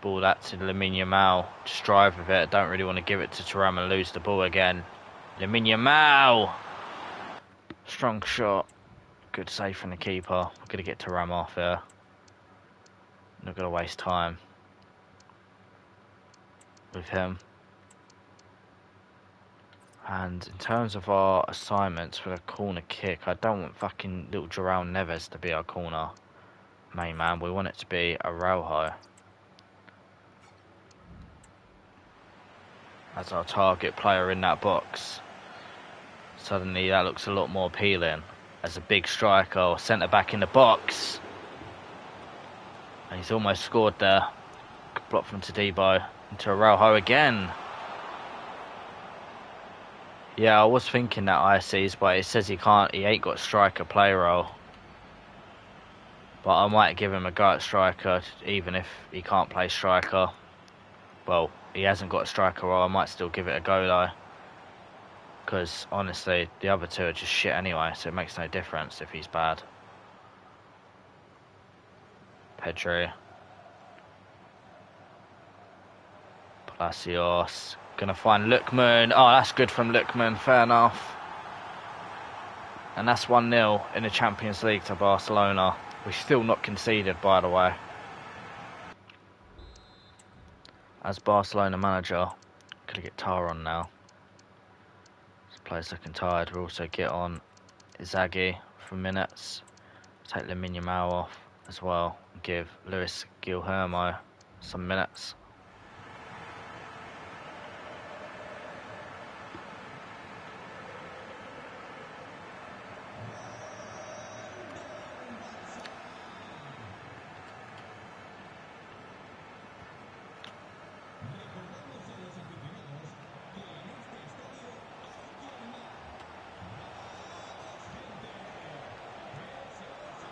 Ball that to Lamine Yamal. Just drive with it. Don't really want to give it to Thuram and lose the ball again. Lamine Yamal! Strong shot. Good save from the keeper. We're going to get Thuram off here. Not going to waste time with him. And in terms of our assignments for the corner kick, I don't want fucking little João Neves to be our corner main man. We want it to be Araujo as our target player in that box. Suddenly that looks a lot more appealing as a big striker or centre back in the box. And he's almost scored there. Good block from Todibo into Araujo again. Yeah, I was thinking that ICs, but it says he ain't got striker play role. But I might give him a go at striker, even if he can't play striker. Well, he hasn't got a striker role, I might still give it a go though. Because, honestly, the other two are just shit anyway, so it makes no difference if he's bad. Pedri. Palacios. Gonna find Lookman. Oh, that's good from Lookman. Fair enough. And that's 1-0 in the Champions League to Barcelona. We're still not conceded, by the way. As Barcelona manager, gonna get Tar on now. This player's looking tired. We'll also get on Izaghi for minutes. Take Lamine Yamal off as well. And give Luis Guilherme some minutes.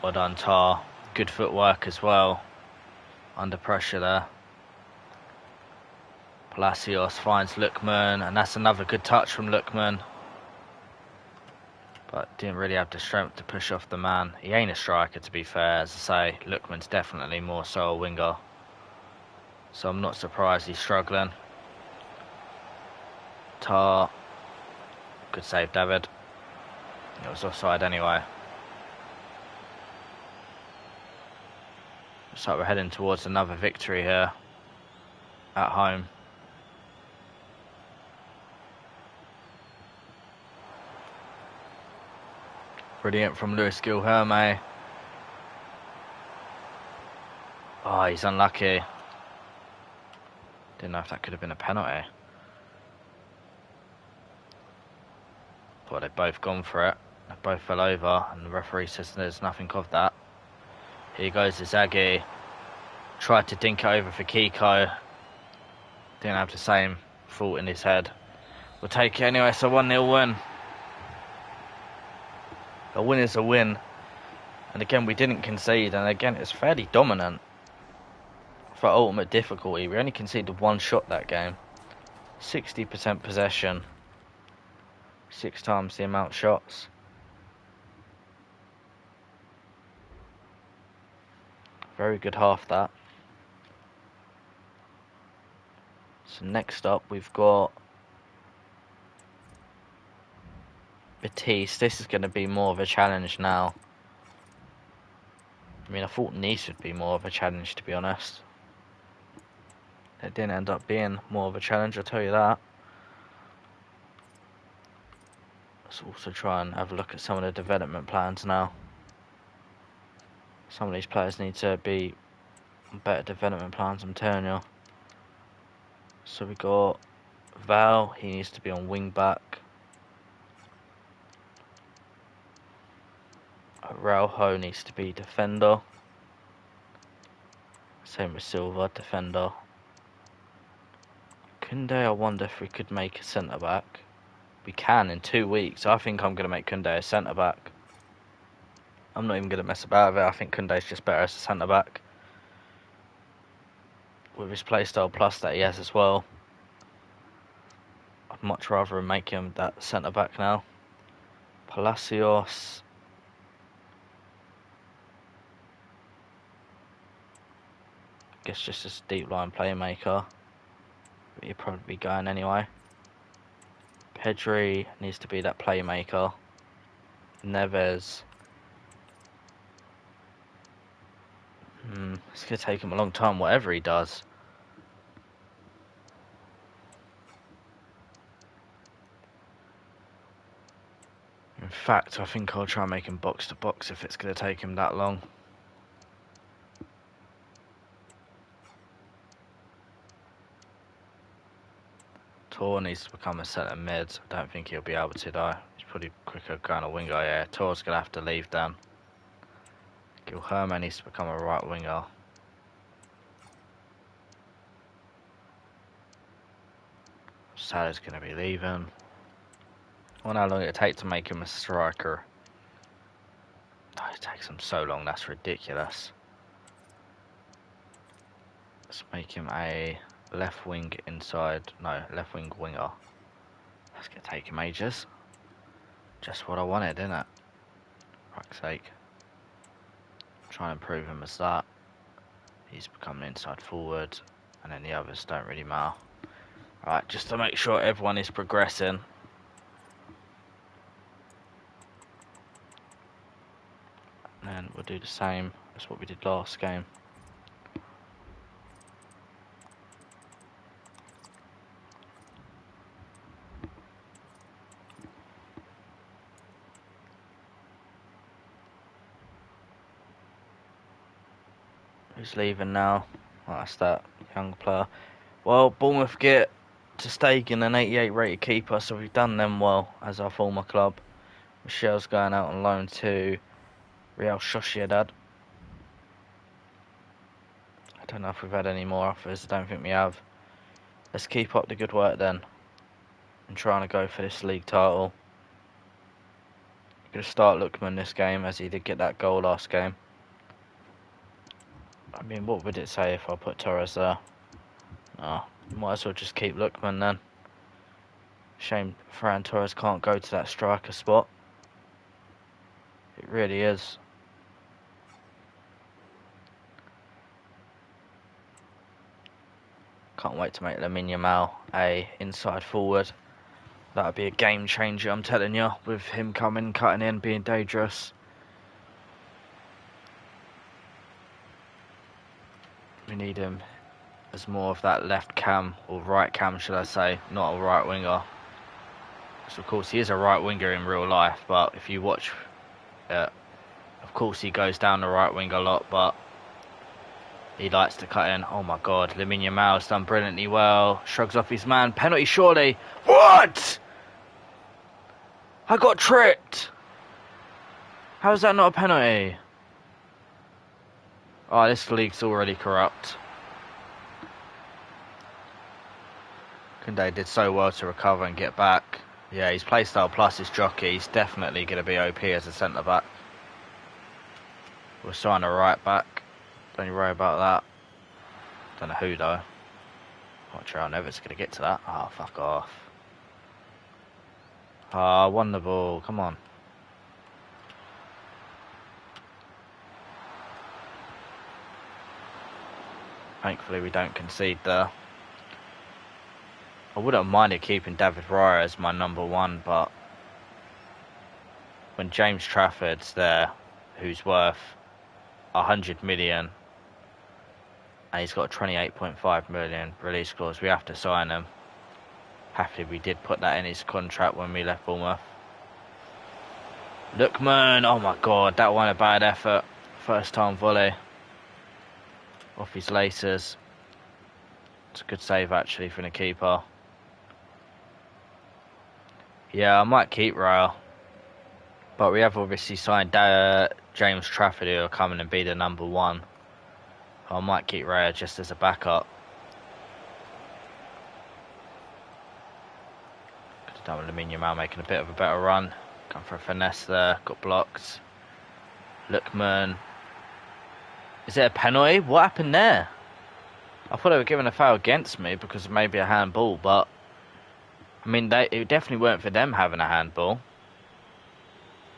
Well done, Tar. Good footwork as well. Under pressure there. Palacios finds Lookman, and that's another good touch from Lookman. But didn't really have the strength to push off the man. He ain't a striker, to be fair. As I say, Lookman's definitely more so a winger. So I'm not surprised he's struggling. Tar. Good save, David. It was offside anyway. Looks like we're heading towards another victory here at home. Brilliant from Luis Guilherme. Oh, he's unlucky. Didn't know if that could have been a penalty. But they've both gone for it. They both fell over, and the referee says there's nothing of that. Here goes Izaghi. Tried to dink it over for Kiko. Didn't have the same thought in his head. We'll take it anyway, so 1-0 win. A win is a win. And again, we didn't concede, and again, it's fairly dominant. for ultimate difficulty. We only conceded one shot that game. 60% possession. 6 times the amount of shots. Very good half that. So next up we've got Batiste. This is going to be more of a challenge now. I mean, I thought Nice would be more of a challenge, to be honest. It didn't end up being more of a challenge, I'll tell you that. Let's also try and have a look at some of the development plans now. Some of these players need to be on better development plans, I'm telling you. So we got Val, he needs to be on wing back. Araujo needs to be defender. Same with Silva, defender. Koundé, I wonder if we could make a centre back. We can in 2 weeks. I think I'm going to make Koundé a centre back. I'm not even going to mess about with it. I think Koundé's just better as a centre back. With his playstyle plus that he has as well. I'd much rather make him that centre back now. Palacios. Guess just a deep line playmaker. But he'd probably be going anyway. Pedri needs to be that playmaker. Neves. It's going to take him a long time, whatever he does. In fact, I think I'll try and make him box to box if it's going to take him that long. Tor needs to become a centre mid. I don't think he'll be able to though. He's probably quicker going a winger. Yeah, Tor's going to have to leave then. Guilherme needs to become a right winger. Salah's going to be leaving. I wonder how long it'll take to make him a striker. Oh, it takes him so long, that's ridiculous. Let's make him a left wing inside. No, left wing winger. That's going to take him ages. Just what I wanted, isn't it? For fuck's sake. Try and improve him as that. He's becoming inside forward. And then the others don't really matter. Right, just to make sure everyone is progressing. And we'll do the same as what we did last game. Who's leaving now? Oh, that's that young player. Well, Bournemouth get to Stegen, an 88 rated keeper, so we've done them well as our former club. Michel's going out on loan to Real Sociedad. I don't know if we've had any more offers. I don't think we have. Let's keep up the good work then. I'm trying to go for this league title. I'm going to start Lookman this game as he did get that goal last game. I mean, what would it say if I put Torres there? Oh, might as well just keep Lookman then. Shame Ferran Torres can't go to that striker spot. It really is. Can't wait to make Lamine Yamal a inside forward. That would be a game changer, I'm telling you, with him coming, cutting in, being dangerous. We need him as more of that left cam, or right cam should I say, not a right winger. So of course he is a right winger in real life, but if you watch it, of course he goes down the right wing a lot, but he likes to cut in. Oh my god, Lamine Yamal's done brilliantly well. Shrugs off his man. Penalty surely. What? I got tricked. How is that not a penalty? Oh, this league's already corrupt. Koundé did so well to recover and get back. Yeah, his playstyle plus his jockey. He's definitely going to be OP as a centre back. We'll sign a right back. Don't you worry about that. Don't know who though. Not sure. I never going to get to that. Oh, fuck off. Ah, won the ball. Come on. Thankfully, we don't concede there. I wouldn't have minded keeping David Raya as my number one, but when James Trafford's there, who's worth 100 million, and he's got a 28.5 million release clause, we have to sign him. Happily, we did put that in his contract when we left Bournemouth. Lookman, oh my god, that wasn't a bad effort. First time volley. Off his laces. It's a good save actually from the keeper. Yeah, I might keep Raya. But we have obviously signed James Trafford, who will come in and be the number one. I might keep Raya just as a backup. Could have done with Journeyman making a bit of a better run. Gone for a finesse there, got blocked. Lookman. Is it a penalty? What happened there? I thought they were giving a foul against me because of maybe a handball, but I mean, it definitely weren't for them having a handball.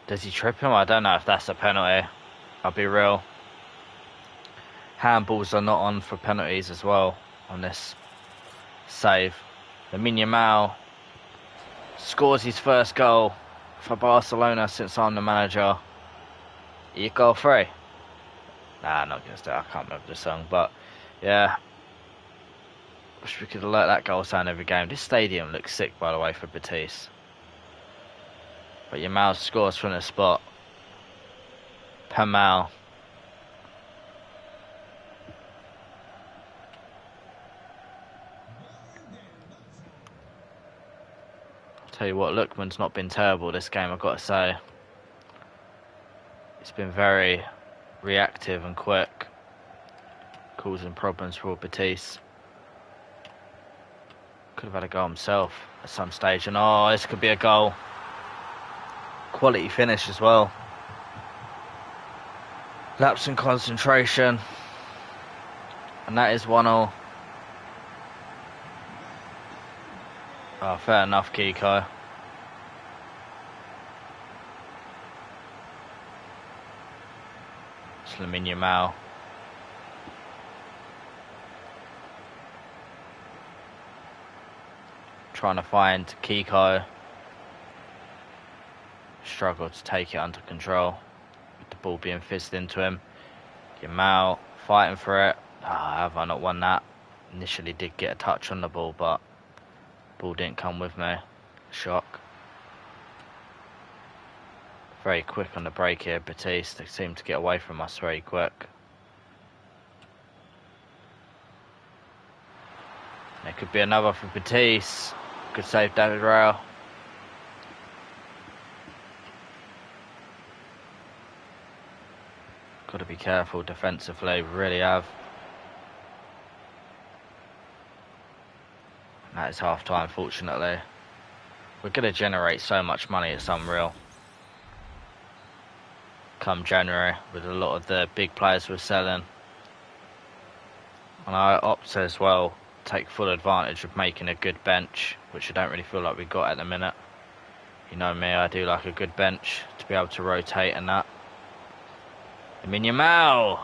Does he trip him? I don't know if that's a penalty. I'll be real. Handballs are not on for penalties as well on this save. Lamine Yamal scores his first goal for Barcelona since I'm the manager. You goal free. Nah, not gonna start. I can't remember the song, but yeah. Wish we could have let that goal sound every game. This stadium looks sick, by the way, for Betis. But Yamal scores from the spot. Pamal. Tell you what, Lookman's not been terrible this game, I've got to say. It's been very reactive and quick, causing problems for Betis. Could have had a goal himself at some stage, and oh, this could be a goal. Quality finish as well. Lapse in concentration, and that is 1-1. Oh, fair enough, Kiko. It's Lamine Yamal. Trying to find Kiko. Struggled to take it under control, with the ball being fizzed into him. Yamal fighting for it. Have I not won that? Initially did get a touch on the ball, but ball didn't come with me. Shock. Very quick on the break here, Betis. They seem to get away from us very quick. There could be another for Betis. Good save, David Raya. Got to be careful defensively, we really have. That is half time, fortunately. We're going to generate so much money, it's unreal. Come January, with a lot of the big players we're selling. And I opt as well take full advantage of making a good bench, which I don't really feel like we got at the minute. You know me, I do like a good bench to be able to rotate and that. Lamine Yamal.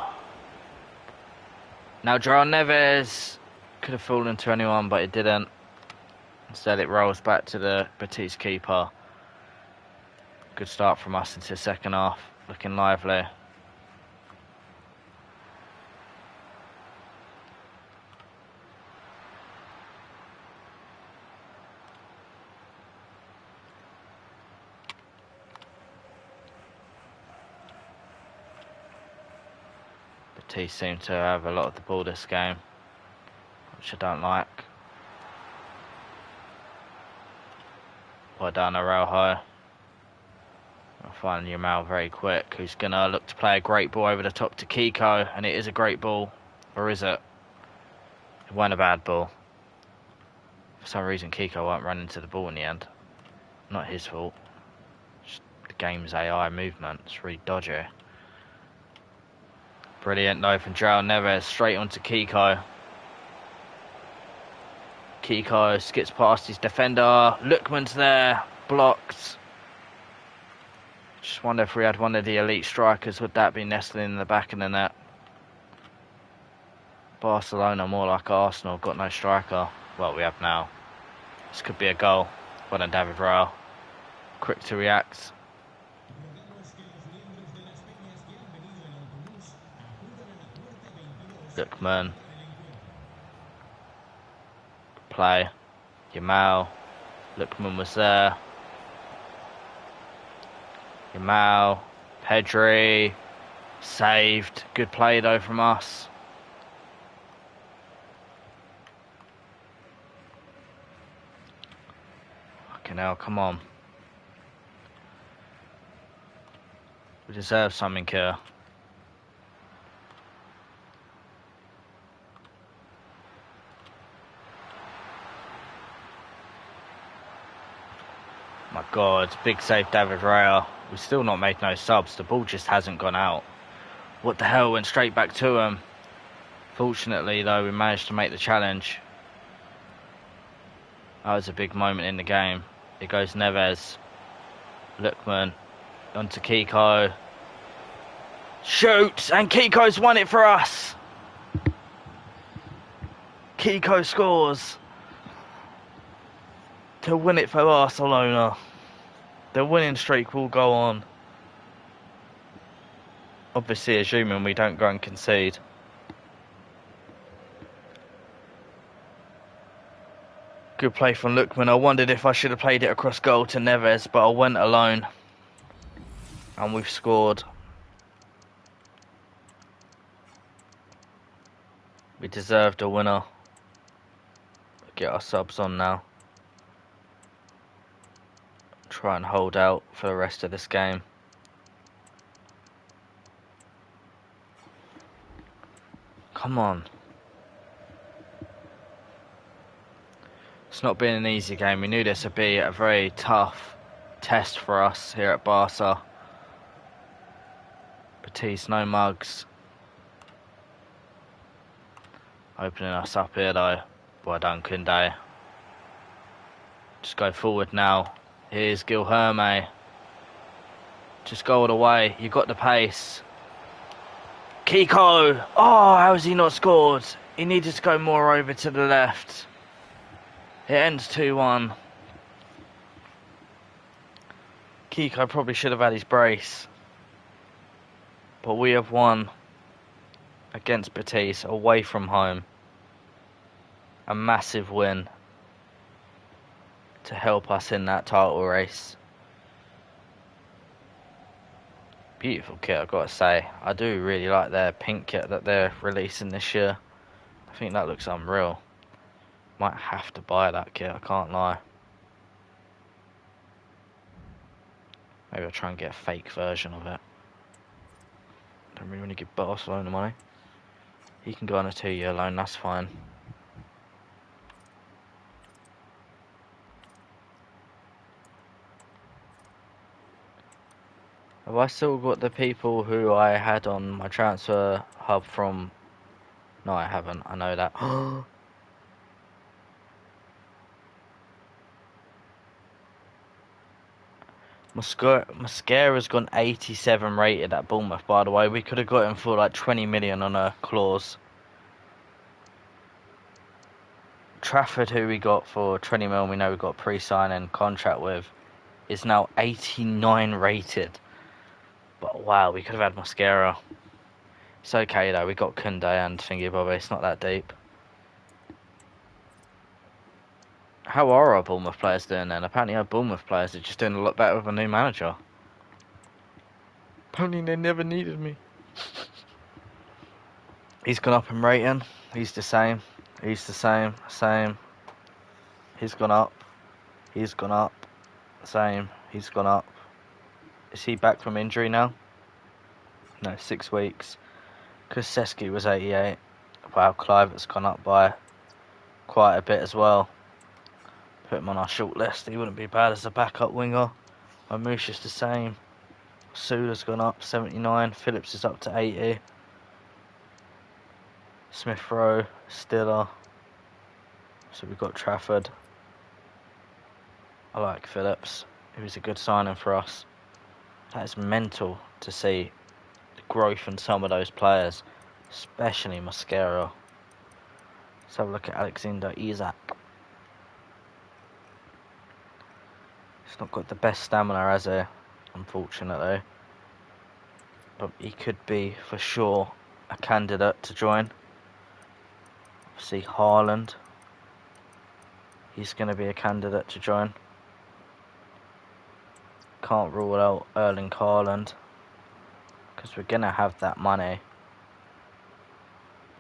Now João Neves. Could have fallen to anyone, but it didn't. Instead it rolls back to the Betis keeper. Good start from us into the second half. Looking lively. Betis seem to have a lot of the ball this game, which I don't like. Well done, Araujo. I'll find Yamal very quick, who's going to look to play a great ball over the top to Kiko, and it is a great ball. Or is it? It wasn't a bad ball. For some reason, Kiko won't run into the ball in the end. Not his fault. Just the game's AI movement. It's really dodgy. Brilliant though from João Neves, straight onto Kiko. Kiko skips past his defender. Lookman's there. Blocked. Just wonder if we had one of the elite strikers, would that be nestling in the back of the net? Barcelona more like Arsenal, got no striker. Well, we have now. This could be a goal. Well done, David Rao. Quick to react. Lookman. Play. Yamal. Lookman was there. Yamal. Pedri. Saved. Good play though from us. Fucking hell, come on. We deserve something here. My God, big save David Raya. We've still not made no subs. The ball just hasn't gone out. What the hell, went straight back to him. Fortunately though, we managed to make the challenge. That was a big moment in the game. It goes Neves. Lookman. Onto Kiko. Shoots! And Kiko's won it for us! Kiko scores to win it for Barcelona. The winning streak will go on. Obviously, assuming we don't go and concede. Good play from Lookman. I wondered if I should have played it across goal to Neves, but I went alone. And we've scored. We deserved a winner. Get our subs on now. Try and hold out for the rest of this game. Come on. It's not been an easy game. We knew this would be a very tough test for us here at Barca. Batiste, no mugs. Opening us up here though. Well done, Koundé. Just go forward now. Here's Guilherme. Just go all the way. You got the pace. Kiko! Oh, how has he not scored? He needed to go more over to the left. It ends 2-1. Kiko probably should have had his brace. But we have won against Batiste away from home. A massive win to help us in that title race. Beautiful kit, I've got to say. I do really like their pink kit that they're releasing this year. I think that looks unreal. Might have to buy that kit, I can't lie. Maybe I'll try and get a fake version of it. Don't really want to give Barcelona money. He can go on a 2-year loan, that's fine. Have I still got the people who I had on my transfer hub from... No, I haven't. I know that. Mascara's gone 87 rated at Bournemouth, by the way. We could have got him for like 20 million on a clause. Trafford, who we got for 20 mil, we know we got pre-signing contract with, is now 89 rated. But wow, we could have had Mascara. It's okay though, we got Koundé and Thingy Bobby, it's not that deep. How are our Bournemouth players doing then? Apparently our Bournemouth players are just doing a lot better with a new manager. Apparently they never needed me. He's gone up in rating. He's the same. He's the same. Same. He's gone up. He's gone up. Same. He's gone up. Is he back from injury now? No, 6 weeks. Kuseski was 88. Wow, Clivert's gone up by quite a bit as well. Put him on our short list. He wouldn't be bad as a backup winger. Marmoush the same. Sula's gone up 79. Phillips is up to 80. Smith Rowe, Stiller. So we've got Trafford. I like Phillips. He was a good signing for us. That is mental to see the growth in some of those players, especially Mascara. Let's have a look at Alexander Isak. He's not got the best stamina, has he? Unfortunately. But he could be, for sure, a candidate to join. See Haaland. He's going to be a candidate to join. Can't rule out Erling Haaland, because we're going to have that money.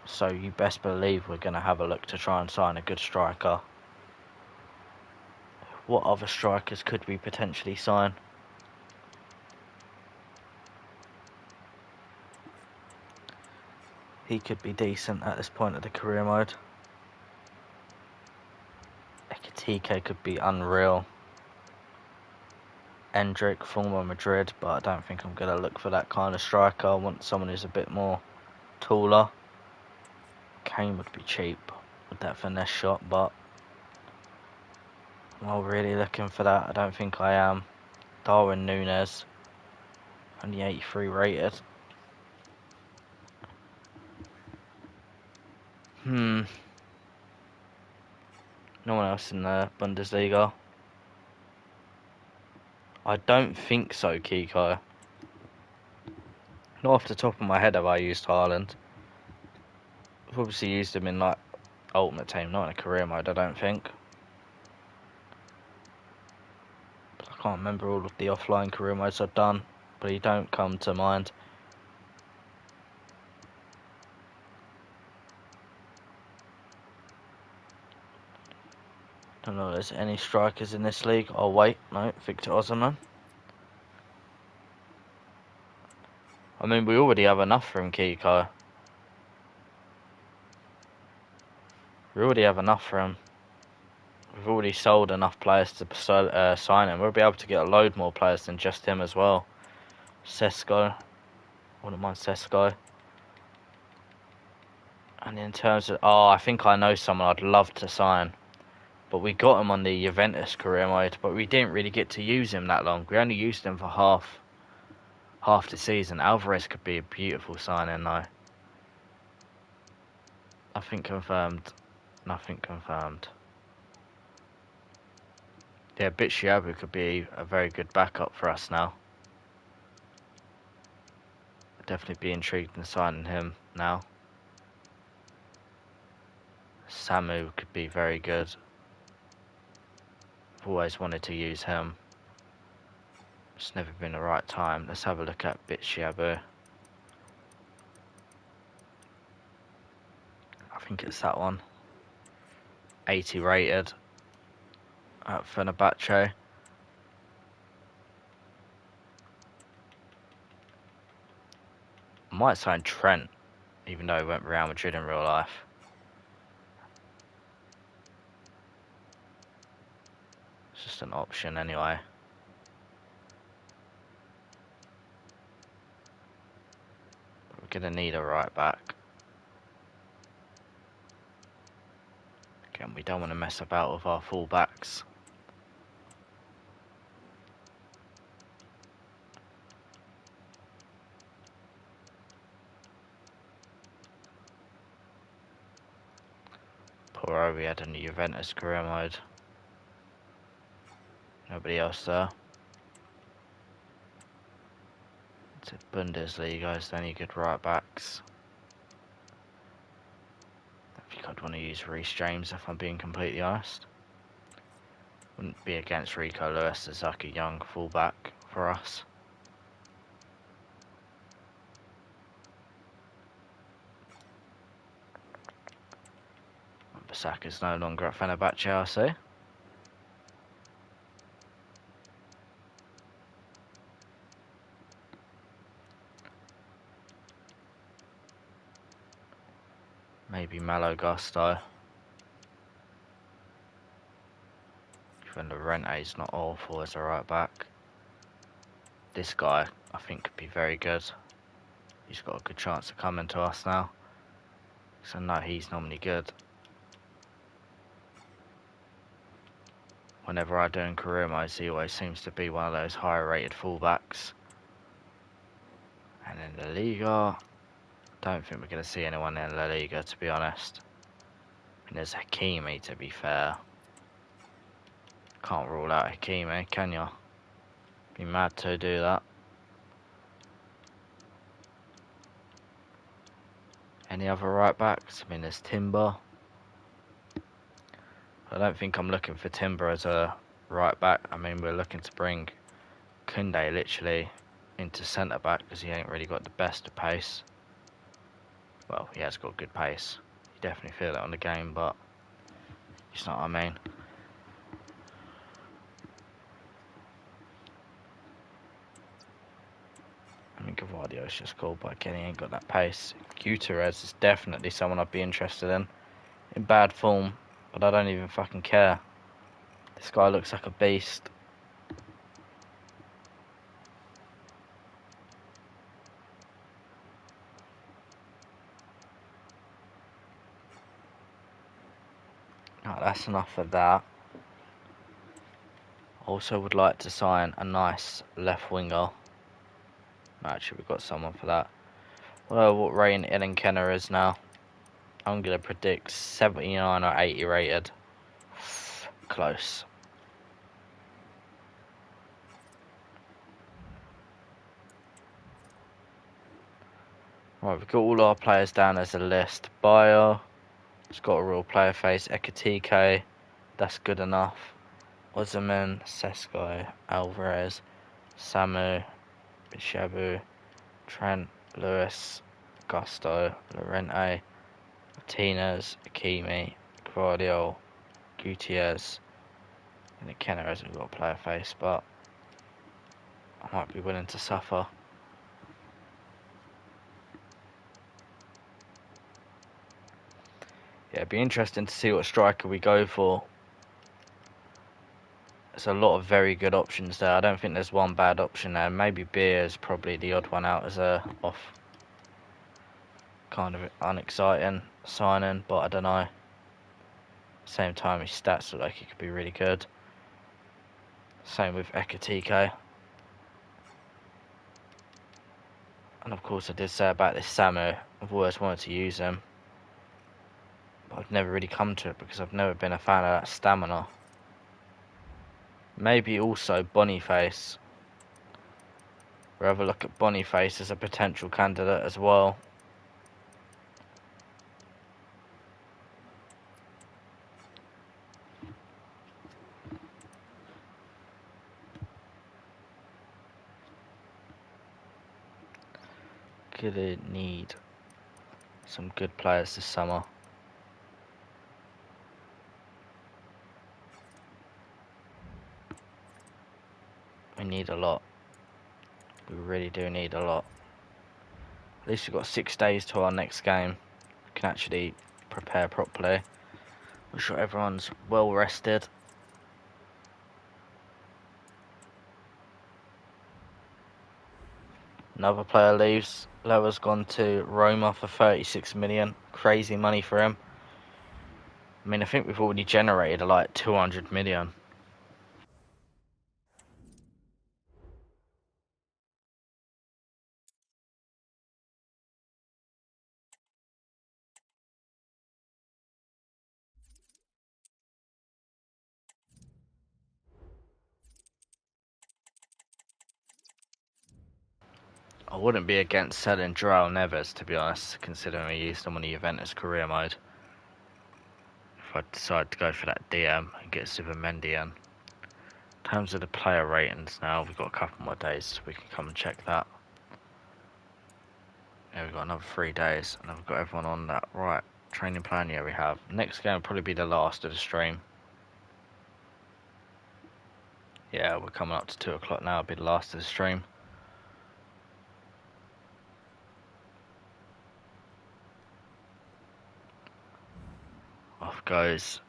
So you best believe we're going to have a look to try and sign a good striker. What other strikers could we potentially sign? He could be decent at this point of the career mode. Ekitike could be unreal. Endrick, former Madrid, but I don't think I'm going to look for that kind of striker. I want someone who's a bit more taller. Kane would be cheap with that finesse shot, but am I really looking for that? I don't think I am. Darwin Núñez, only 83 rated. No one else in the Bundesliga. I don't think so, Kiko. Not off the top of my head have I used Haaland. I've obviously used him in like Ultimate Team, not in a career mode, I don't think. But I can't remember all of the offline career modes I've done, but he don't come to mind. Don't know if there's any strikers in this league. Oh wait, no, Victor Osimhen. I mean, we already have enough for him, Kiko. We already have enough for him. We've already sold enough players to sign him. We'll be able to get a load more players than just him as well. Sesko. Wouldn't mind Sesko. And in terms of... Oh, I think I know someone I'd love to sign. But we got him on the Juventus career mode, but we didn't really get to use him that long. We only used him for half the season. Alvarez could be a beautiful signing though. Nothing confirmed. Nothing confirmed. Yeah, Bitshiabu could be a very good backup for us now. I'd definitely be intrigued in signing him now. Samu could be very good. I've always wanted to use him. It's never been the right time. Let's have a look at Bitshiabu. I think it's that one. 80 rated at Fenerbahce. I might sign Trent, even though he went Real Madrid in real life. It's just an option anyway. But we're going to need a right back. Again, we don't want to mess about with our full backs. Poor we had in the Juventus career mode. Nobody else there. It's a Bundesliga, it's the only good right backs. I think I'd want to use Reece James if I'm being completely honest. Wouldn't be against Rico Lewis as like a young fullback for us. Bissaka's no longer at Fenerbahce, I see. Maybe Malo Gusto. Even Llorente's not awful as a right back. This guy, I think, could be very good. He's got a good chance of coming to us now. So no, he's normally good. Whenever I do in career modes, he always seems to be one of those higher rated fullbacks. And in La Liga, don't think we're going to see anyone in La Liga, to be honest. And there's Hakimi, to be fair. Can't rule out Hakimi, can you? Be mad to do that. Any other right backs? I mean, there's Timber. I don't think I'm looking for Timber as a right back. I mean, we're looking to bring Koundé literally into centre back because he ain't really got the best of pace. Well, he has got good pace. You definitely feel that on the game, but it's not what I mean. I mean, Gvardio's just cool, but again, he ain't got that pace. Gutierrez is definitely someone I'd be interested in. In bad form, but I don't even fucking care. This guy looks like a beast. Right, that's enough of that. Also would like to sign a nice left winger. Actually, we've got someone for that. Well, what rating Ellen Kenner is now? I'm going to predict 79 or 80 rated. Close. Right, we've got all our players down as a list. Bayer, it's got a real player face. Ekatike, that's good enough. Ozyman, Sesko, Alvarez, Samu, Bishabu, Trent, Lewis, Gusto, Llorente, Martinez, Akimi, Gvardiol, Gutierrez. And Kenner hasn't got a player face, but I might be willing to suffer. Yeah, it'd be interesting to see what striker we go for. There's a lot of very good options there. I don't think there's one bad option there. Maybe Beer is probably the odd one out as a off kind of unexciting signing, but I don't know. Same time, his stats look like he could be really good. Same with Ekatike. And of course, I did say about this Samu. I've always wanted to use him, but I've never really come to it because I've never been a fan of that stamina. Maybe also Boniface. We'll have a look at Boniface as a potential candidate as well. Gonna need some good players this summer. We need a lot. We really do need a lot. At least we've got 6 days to our next game. We can actually prepare properly. We're sure everyone's well rested. Another player leaves. Lower's gone to Roma for 36 million. Crazy money for him. I mean, I think we've already generated like 200 million. I wouldn't be against selling João Neves, to be honest, considering we used him on the Juventus career mode. If I decide to go for that DM and get Zubimendi in. In terms of the player ratings now, we've got a couple more days so we can come and check that. Yeah, we've got another 3 days and I've got everyone on that right training plan. Yeah, we have. Next game will probably be the last of the stream. Yeah, we're coming up to 2 o'clock now. It'll be the last of the stream. Off goes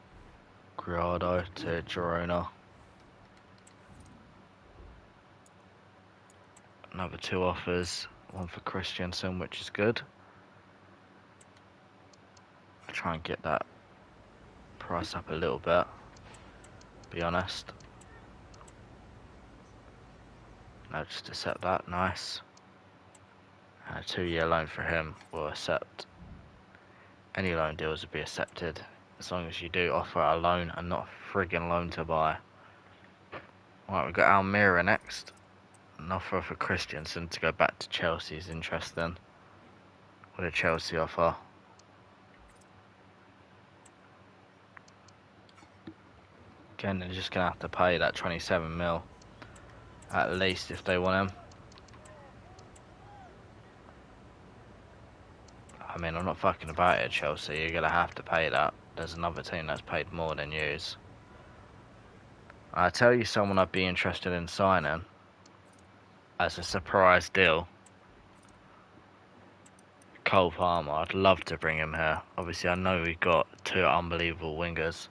Griado to Girona. Another 2 offers. One for Christiansen, which is good. Try and get that price up a little bit. be honest. No, just accept that. Nice. And a 2-year loan for him. We'll accept. Any loan deals will be accepted as long as you do offer a loan and not a friggin' loan to buy. Right, we've got Almira next. An offer for Christensen to go back to Chelsea is interesting. What did Chelsea offer? Again, they're just going to have to pay that 27 mil at least if they want him. I mean, I'm not fucking about it, Chelsea. You're going to have to pay that. There's another team that's paid more than yous. I'll tell you someone I'd be interested in signing as a surprise deal. Cole Palmer. I'd love to bring him here. Obviously, I know we've got 2 unbelievable wingers.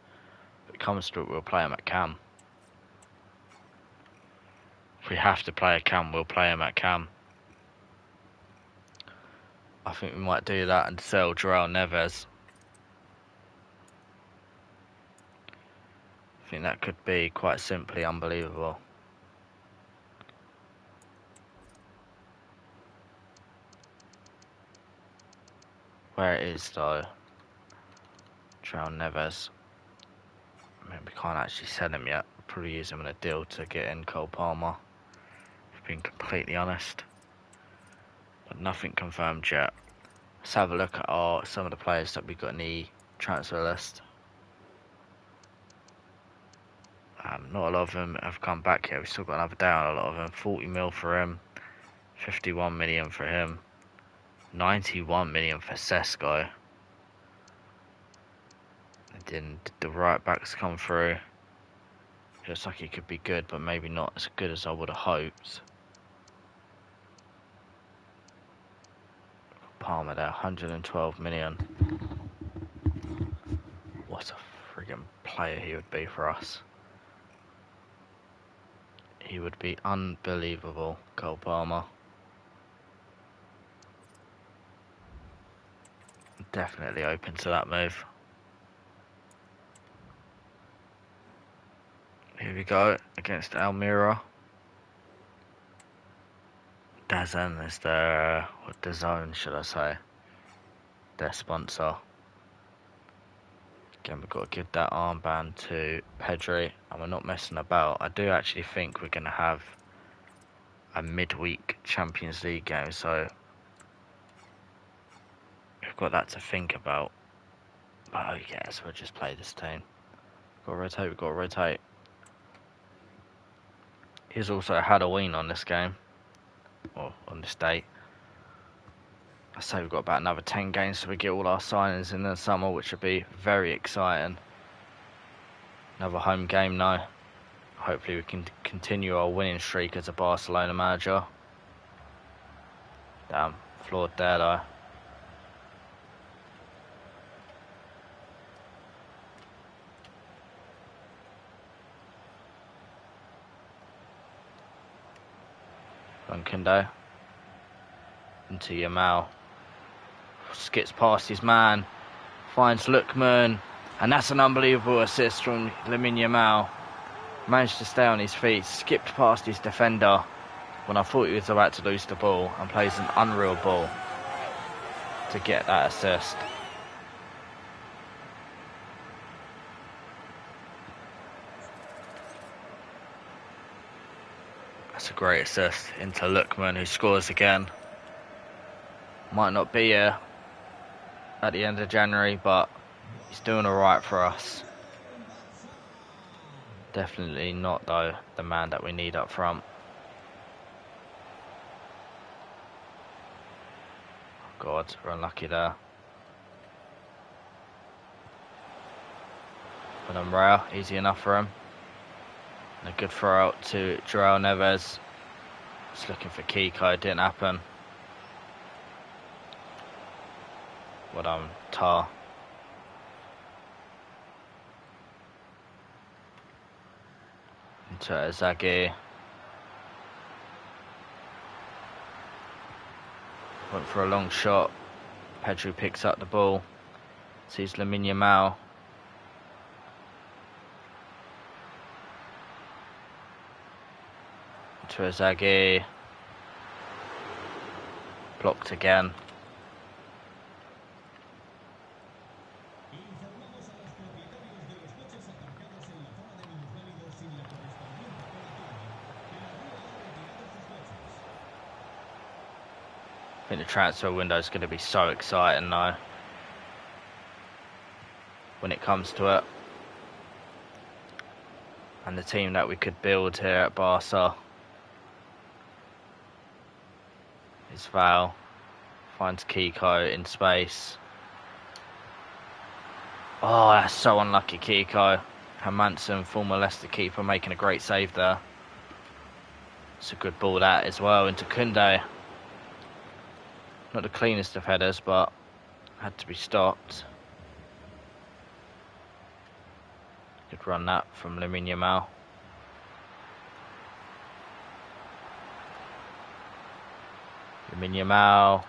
If it comes to it, we'll play him at cam. If we have to play a cam, we'll play him at cam. I think we might do that and sell João Neves. I think that could be quite simply unbelievable. Where it is though, João Neves. I mean, we can't actually sell him yet. We'll probably use him in a deal to get in Cole Palmer. If being completely honest. But nothing confirmed yet. Let's have a look at some of the players that we got in the transfer list. Not a lot of them have come back yet. We've still got another day on a lot of them. 40 mil for him. 51 million for him. 91 million for Sesko. And then the right backs come through. Looks like he could be good, but maybe not as good as I would have hoped. Palmer there, 112 million. What a friggin' player he would be for us. He would be unbelievable, Cole Palmer. Definitely open to that move. Here we go, against Almira. DAZN is their, or DAZN should I say, their sponsor. Again, we've got to give that armband to Pedri, and we're not messing about. I do actually think we're going to have a midweek Champions League game, so we've got that to think about. But oh yes, we'll just play this team. We've got to rotate. He's also Halloween on this game, or on this date. I say we've got about another 10 games so we get all our signings in the summer, which would be very exciting. Another home game now. Hopefully we can continue our winning streak as a Barcelona manager. Damn, flawed there though. Duncan into Yamal. Skips past his man, finds Lookman, and that's an unbelievable assist from Lamine Yamal. Managed to stay on his feet, skipped past his defender when I thought he was about to lose the ball, and plays an unreal ball to get that assist. That's a great assist into Lookman, who scores again. Might not be here at the end of January, but he's doing alright for us. Definitely not, though, the man that we need up front. Oh God, we're unlucky there. But Rao, easy enough for him. And a good throw out to João Neves. Just looking for Kiko, didn't happen. Well done, Tar. Into Zaghi. Went for a long shot. Pedri picks up the ball. Sees Lamine Yamal. To Inzaghi. Blocked again. I think the transfer window is going to be so exciting though, when it comes to it. And the team that we could build here at Barca. Is Val. Finds Kiko in space. Oh, that's so unlucky, Kiko. Hermansen, former Leicester keeper, making a great save there. It's a good ball that as well into Koundé. Not the cleanest of headers, but had to be stopped. Good run that from Lamine Yamal. Lamine Yamal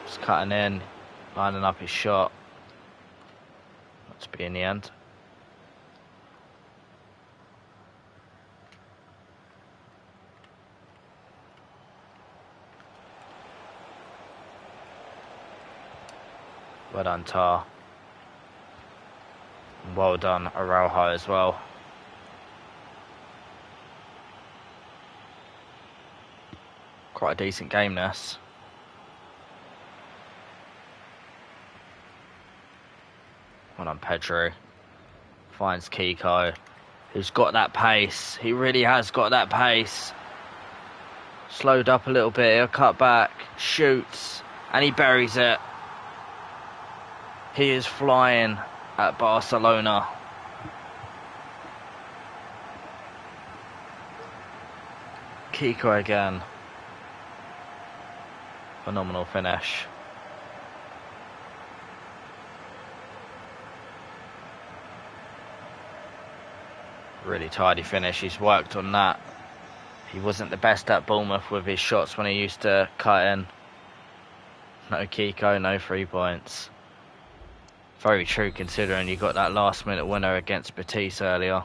just cutting in, lining up his shot. Not to be in the end. Well done, Tar. And well done, Araujo as well. Quite a decent game, this. Well done, Pedro. Finds Kiko, who's got that pace. He really has got that pace. Slowed up a little bit, he'll cut back, shoots, and he buries it. He is flying at Barcelona. Kiko again. Phenomenal finish. Really tidy finish. He's worked on that. He wasn't the best at Bournemouth with his shots when he used to cut in. No Kiko, no 3 points. Very true considering you got that last minute winner against Betis earlier.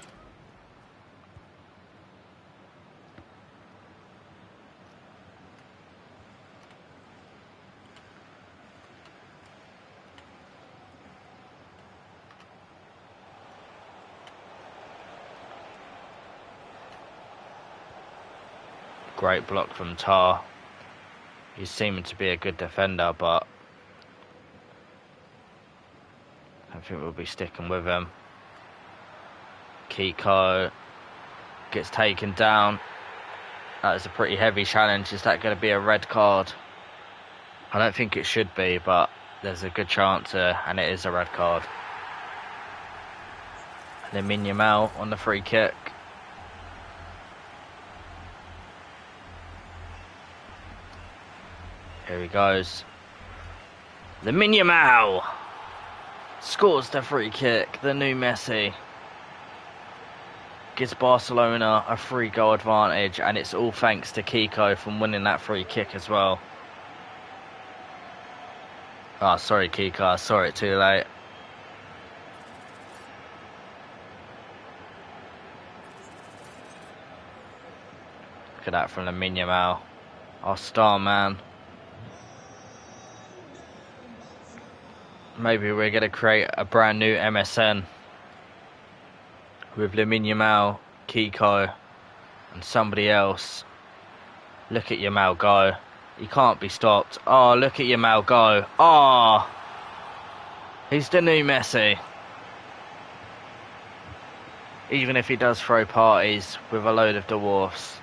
Great block from Tar. He's seeming to be a good defender, but I think we'll be sticking with him. Kiko gets taken down. That is a pretty heavy challenge. Is that going to be a red card? I don't think it should be, but there's a good chance, and it is a red card. Lamine Yamal on the free kick. Here he goes. Lamine Yamal scores the free kick. The new Messi gives Barcelona a 3-goal advantage, and it's all thanks to Kiko from winning that free kick as well. Oh, sorry, Kiko. I saw it too late. Look at that from Lamine Yamal, our star man. Maybe we're going to create a brand new MSN with Lamine Yamal, Kiko, and somebody else. Look at Yamal go. He can't be stopped. Oh, look at Yamal go. Oh, he's the new Messi. Even if he does throw parties with a load of dwarfs.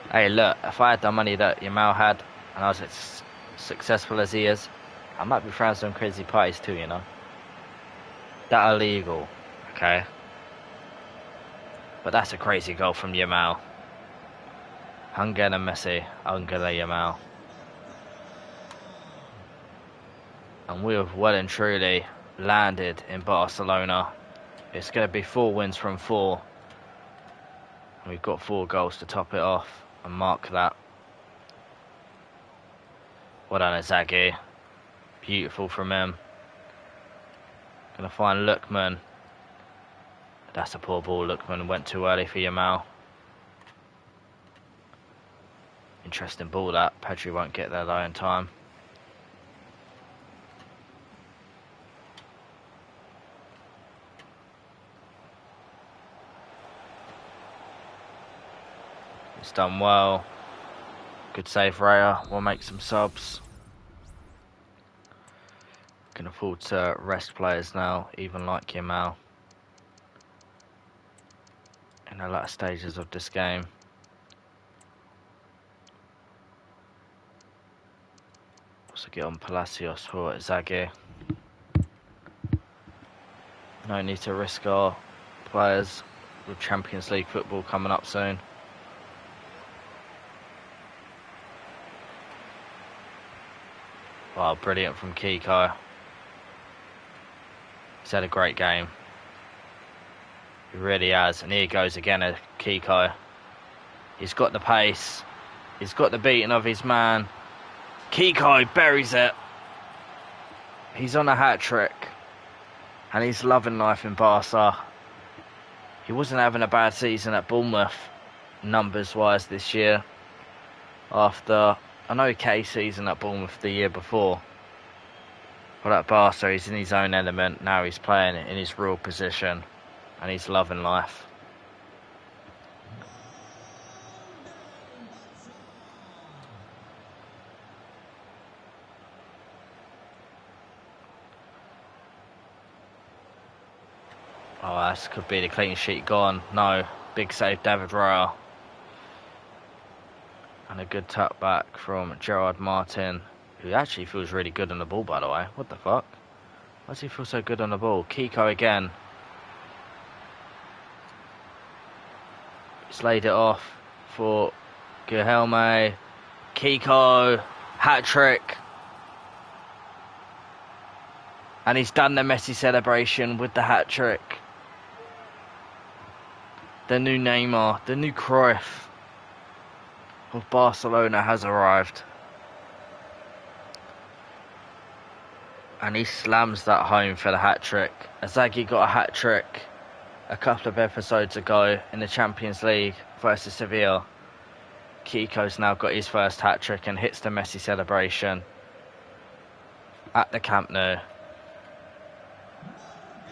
Hey, look, if I had the money that Yamal had, and I was as successful as he is, I might be throwing some crazy parties too, you know. That illegal, okay? But that's a crazy goal from Yamal. Angel and Messi, Angel and Yamal. And we have well and truly landed in Barcelona. It's going to be 4 wins from 4. And we've got 4 goals to top it off and mark that. Well done, Inzaghi. Beautiful from him. Gonna find Lookman. That's a poor ball. Lookman went too early for Yamal. Interesting ball that. Pedri won't get there though in time. He's done well. Good save, Raya. We'll make some subs. Can afford to rest players now, even like Yamal, in the latter stages of this game. Also get on Palacios for Zaghi. No need to risk our players with Champions League football coming up soon. Wow, brilliant from Kiko. He's had a great game. He really has. And here goes again, Kiko. He's got the pace. He's got the beating of his man. Kiko buries it. He's on a hat-trick. And he's loving life in Barca. He wasn't having a bad season at Bournemouth, numbers-wise, this year. After an okay season at Bournemouth the year before. But at Barca, he's in his own element. Now he's playing in his real position. And he's loving life. Oh, this could be the clean sheet gone. No. Big save, David Raya. And a good tap back from Gerard Martin, who actually feels really good on the ball, by the way. What the fuck? Why does he feel so good on the ball? Kiko again. He's laid it off for Guilherme. Kiko. Hat-trick. And he's done the Messi celebration with the hat-trick. The new Neymar, the new Cruyff of Barcelona has arrived. And he slams that home for the hat-trick. Zaghi got a hat-trick a couple of episodes ago in the Champions League versus Sevilla. Kiko's now got his first hat-trick and hits the Messi celebration at the Camp Nou.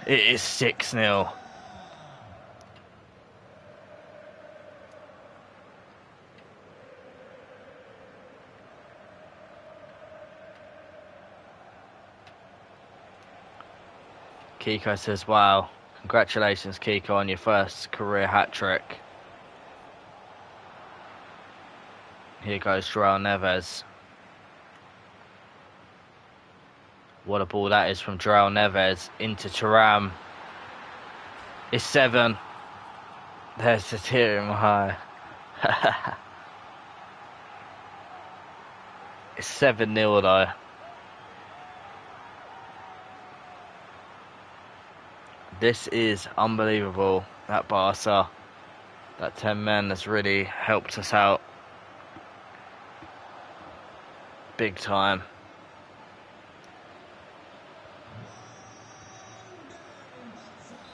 It is 6-0. Kiko says, wow, congratulations Kiko on your first career hat-trick. Here goes João Neves. What a ball that is from João Neves into Thuram. It's 7. There's the tear in my eye. It's 7-0 though. This is unbelievable. That Barca, that 10 men has really helped us out big time.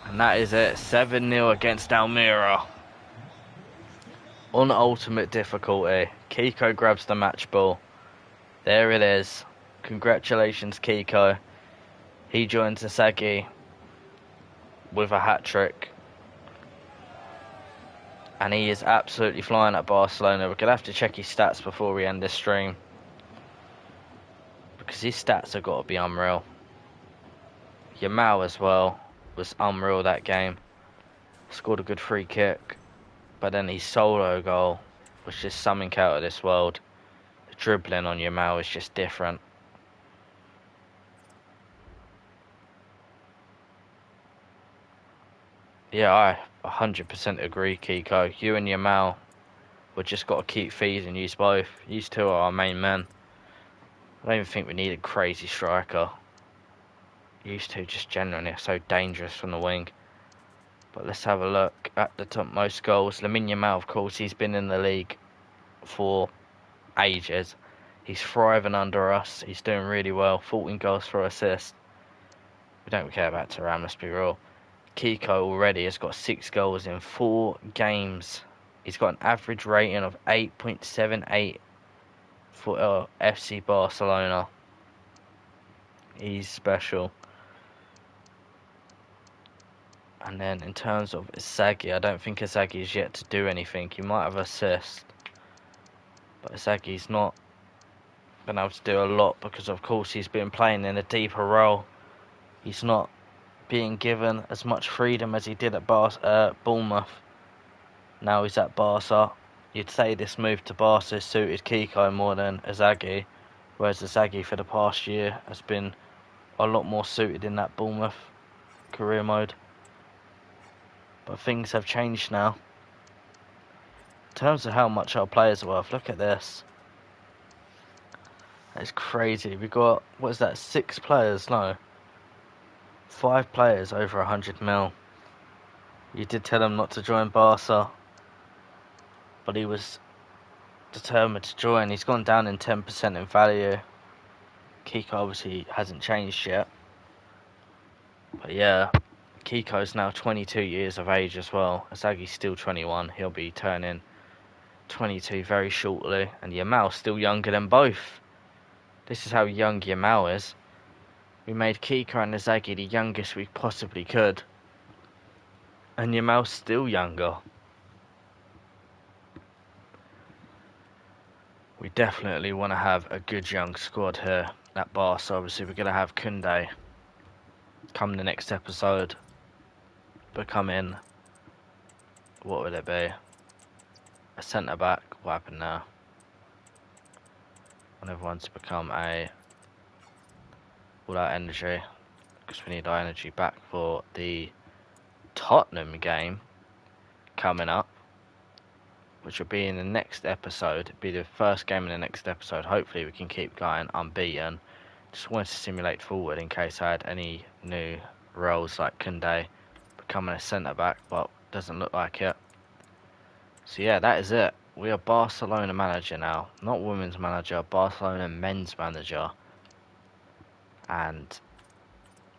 And that is it. 7-0 against Almeria. On ultimate difficulty. Kiko grabs the match ball. There it is. Congratulations, Kiko. He joins Zaghi with a hat-trick. And he is absolutely flying at Barcelona. We're going to have to check his stats before we end this stream, because his stats have got to be unreal. Yamal as well was unreal that game. Scored a good free kick. But then his solo goal was just something out of this world. The dribbling on Yamal is just different. Yeah, I 100% agree, Kiko. You and Yamal, we've just got to keep feeding you both. You two are our main men. I don't even think we need a crazy striker. You two just genuinely are so dangerous from the wing. But let's have a look at the topmost goals. Lamine Yamal, of course, he's been in the league for ages. He's thriving under us. He's doing really well. 14 goals for assist. We don't care about Thuram, let's be real. Kiko already has got 6 goals in 4 games. He's got an average rating of 8.78 for FC Barcelona. He's special. And then in terms of Isagi, I don't think Isagi is yet to do anything. He might have assist, but Isagi's not been able to do a lot because of course he's been playing in a deeper role. He's not being given as much freedom as he did at Bournemouth. Now he's at Barca. You'd say this move to Barca suited Kiko more than Isagi, whereas Isagi for the past year has been a lot more suited in that Bournemouth career mode. But things have changed now. In terms of how much our players are worth, look at this. That's crazy. We got, what is that, 6 players? No. 5 players over 100 mil. You did tell him not to join Barca, but he was determined to join. He's gone down in 10% in value. Kiko obviously hasn't changed yet. But yeah, Kiko's now 22 years of age as well. Isagi's still 21. He'll be turning 22 very shortly. And Yamal's still younger than both. This is how young Yamal is. We made Kiko and Isagi the youngest we possibly could. And Yamal's still younger. We definitely want to have a good young squad here at Barca. Obviously, we're going to have Koundé come the next episode. Becoming, what would it be? A centre back. What happened now? I want everyone to become all our energy, because we need our energy back for the Tottenham game coming up, which will be in the next episode. It'll be the first game in the next episode. Hopefully we can keep going unbeaten. Just wanted to simulate forward in case I had any new roles like Koundé becoming a centre back, but doesn't look like it. So yeah, that is it. We are Barcelona manager now, not women's manager, Barcelona men's manager. And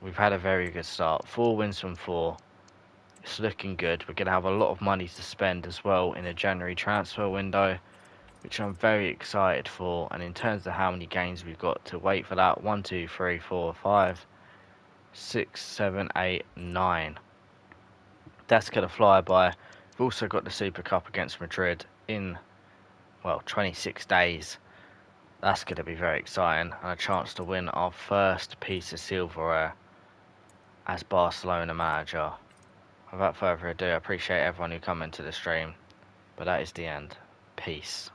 we've had a very good start. 4 wins from 4. It's looking good. We're going to have a lot of money to spend as well in a January transfer window, which I'm very excited for. And in terms of how many games we've got to wait for that, 1, 2, 3, 4, 5, 6, 7, 8, 9. That's going to fly by. We've also got the Super Cup against Madrid in, well, 26 days. That's going to be very exciting, and a chance to win our first piece of silverware as Barcelona manager. Without further ado, I appreciate everyone who come into the stream, but that is the end. Peace.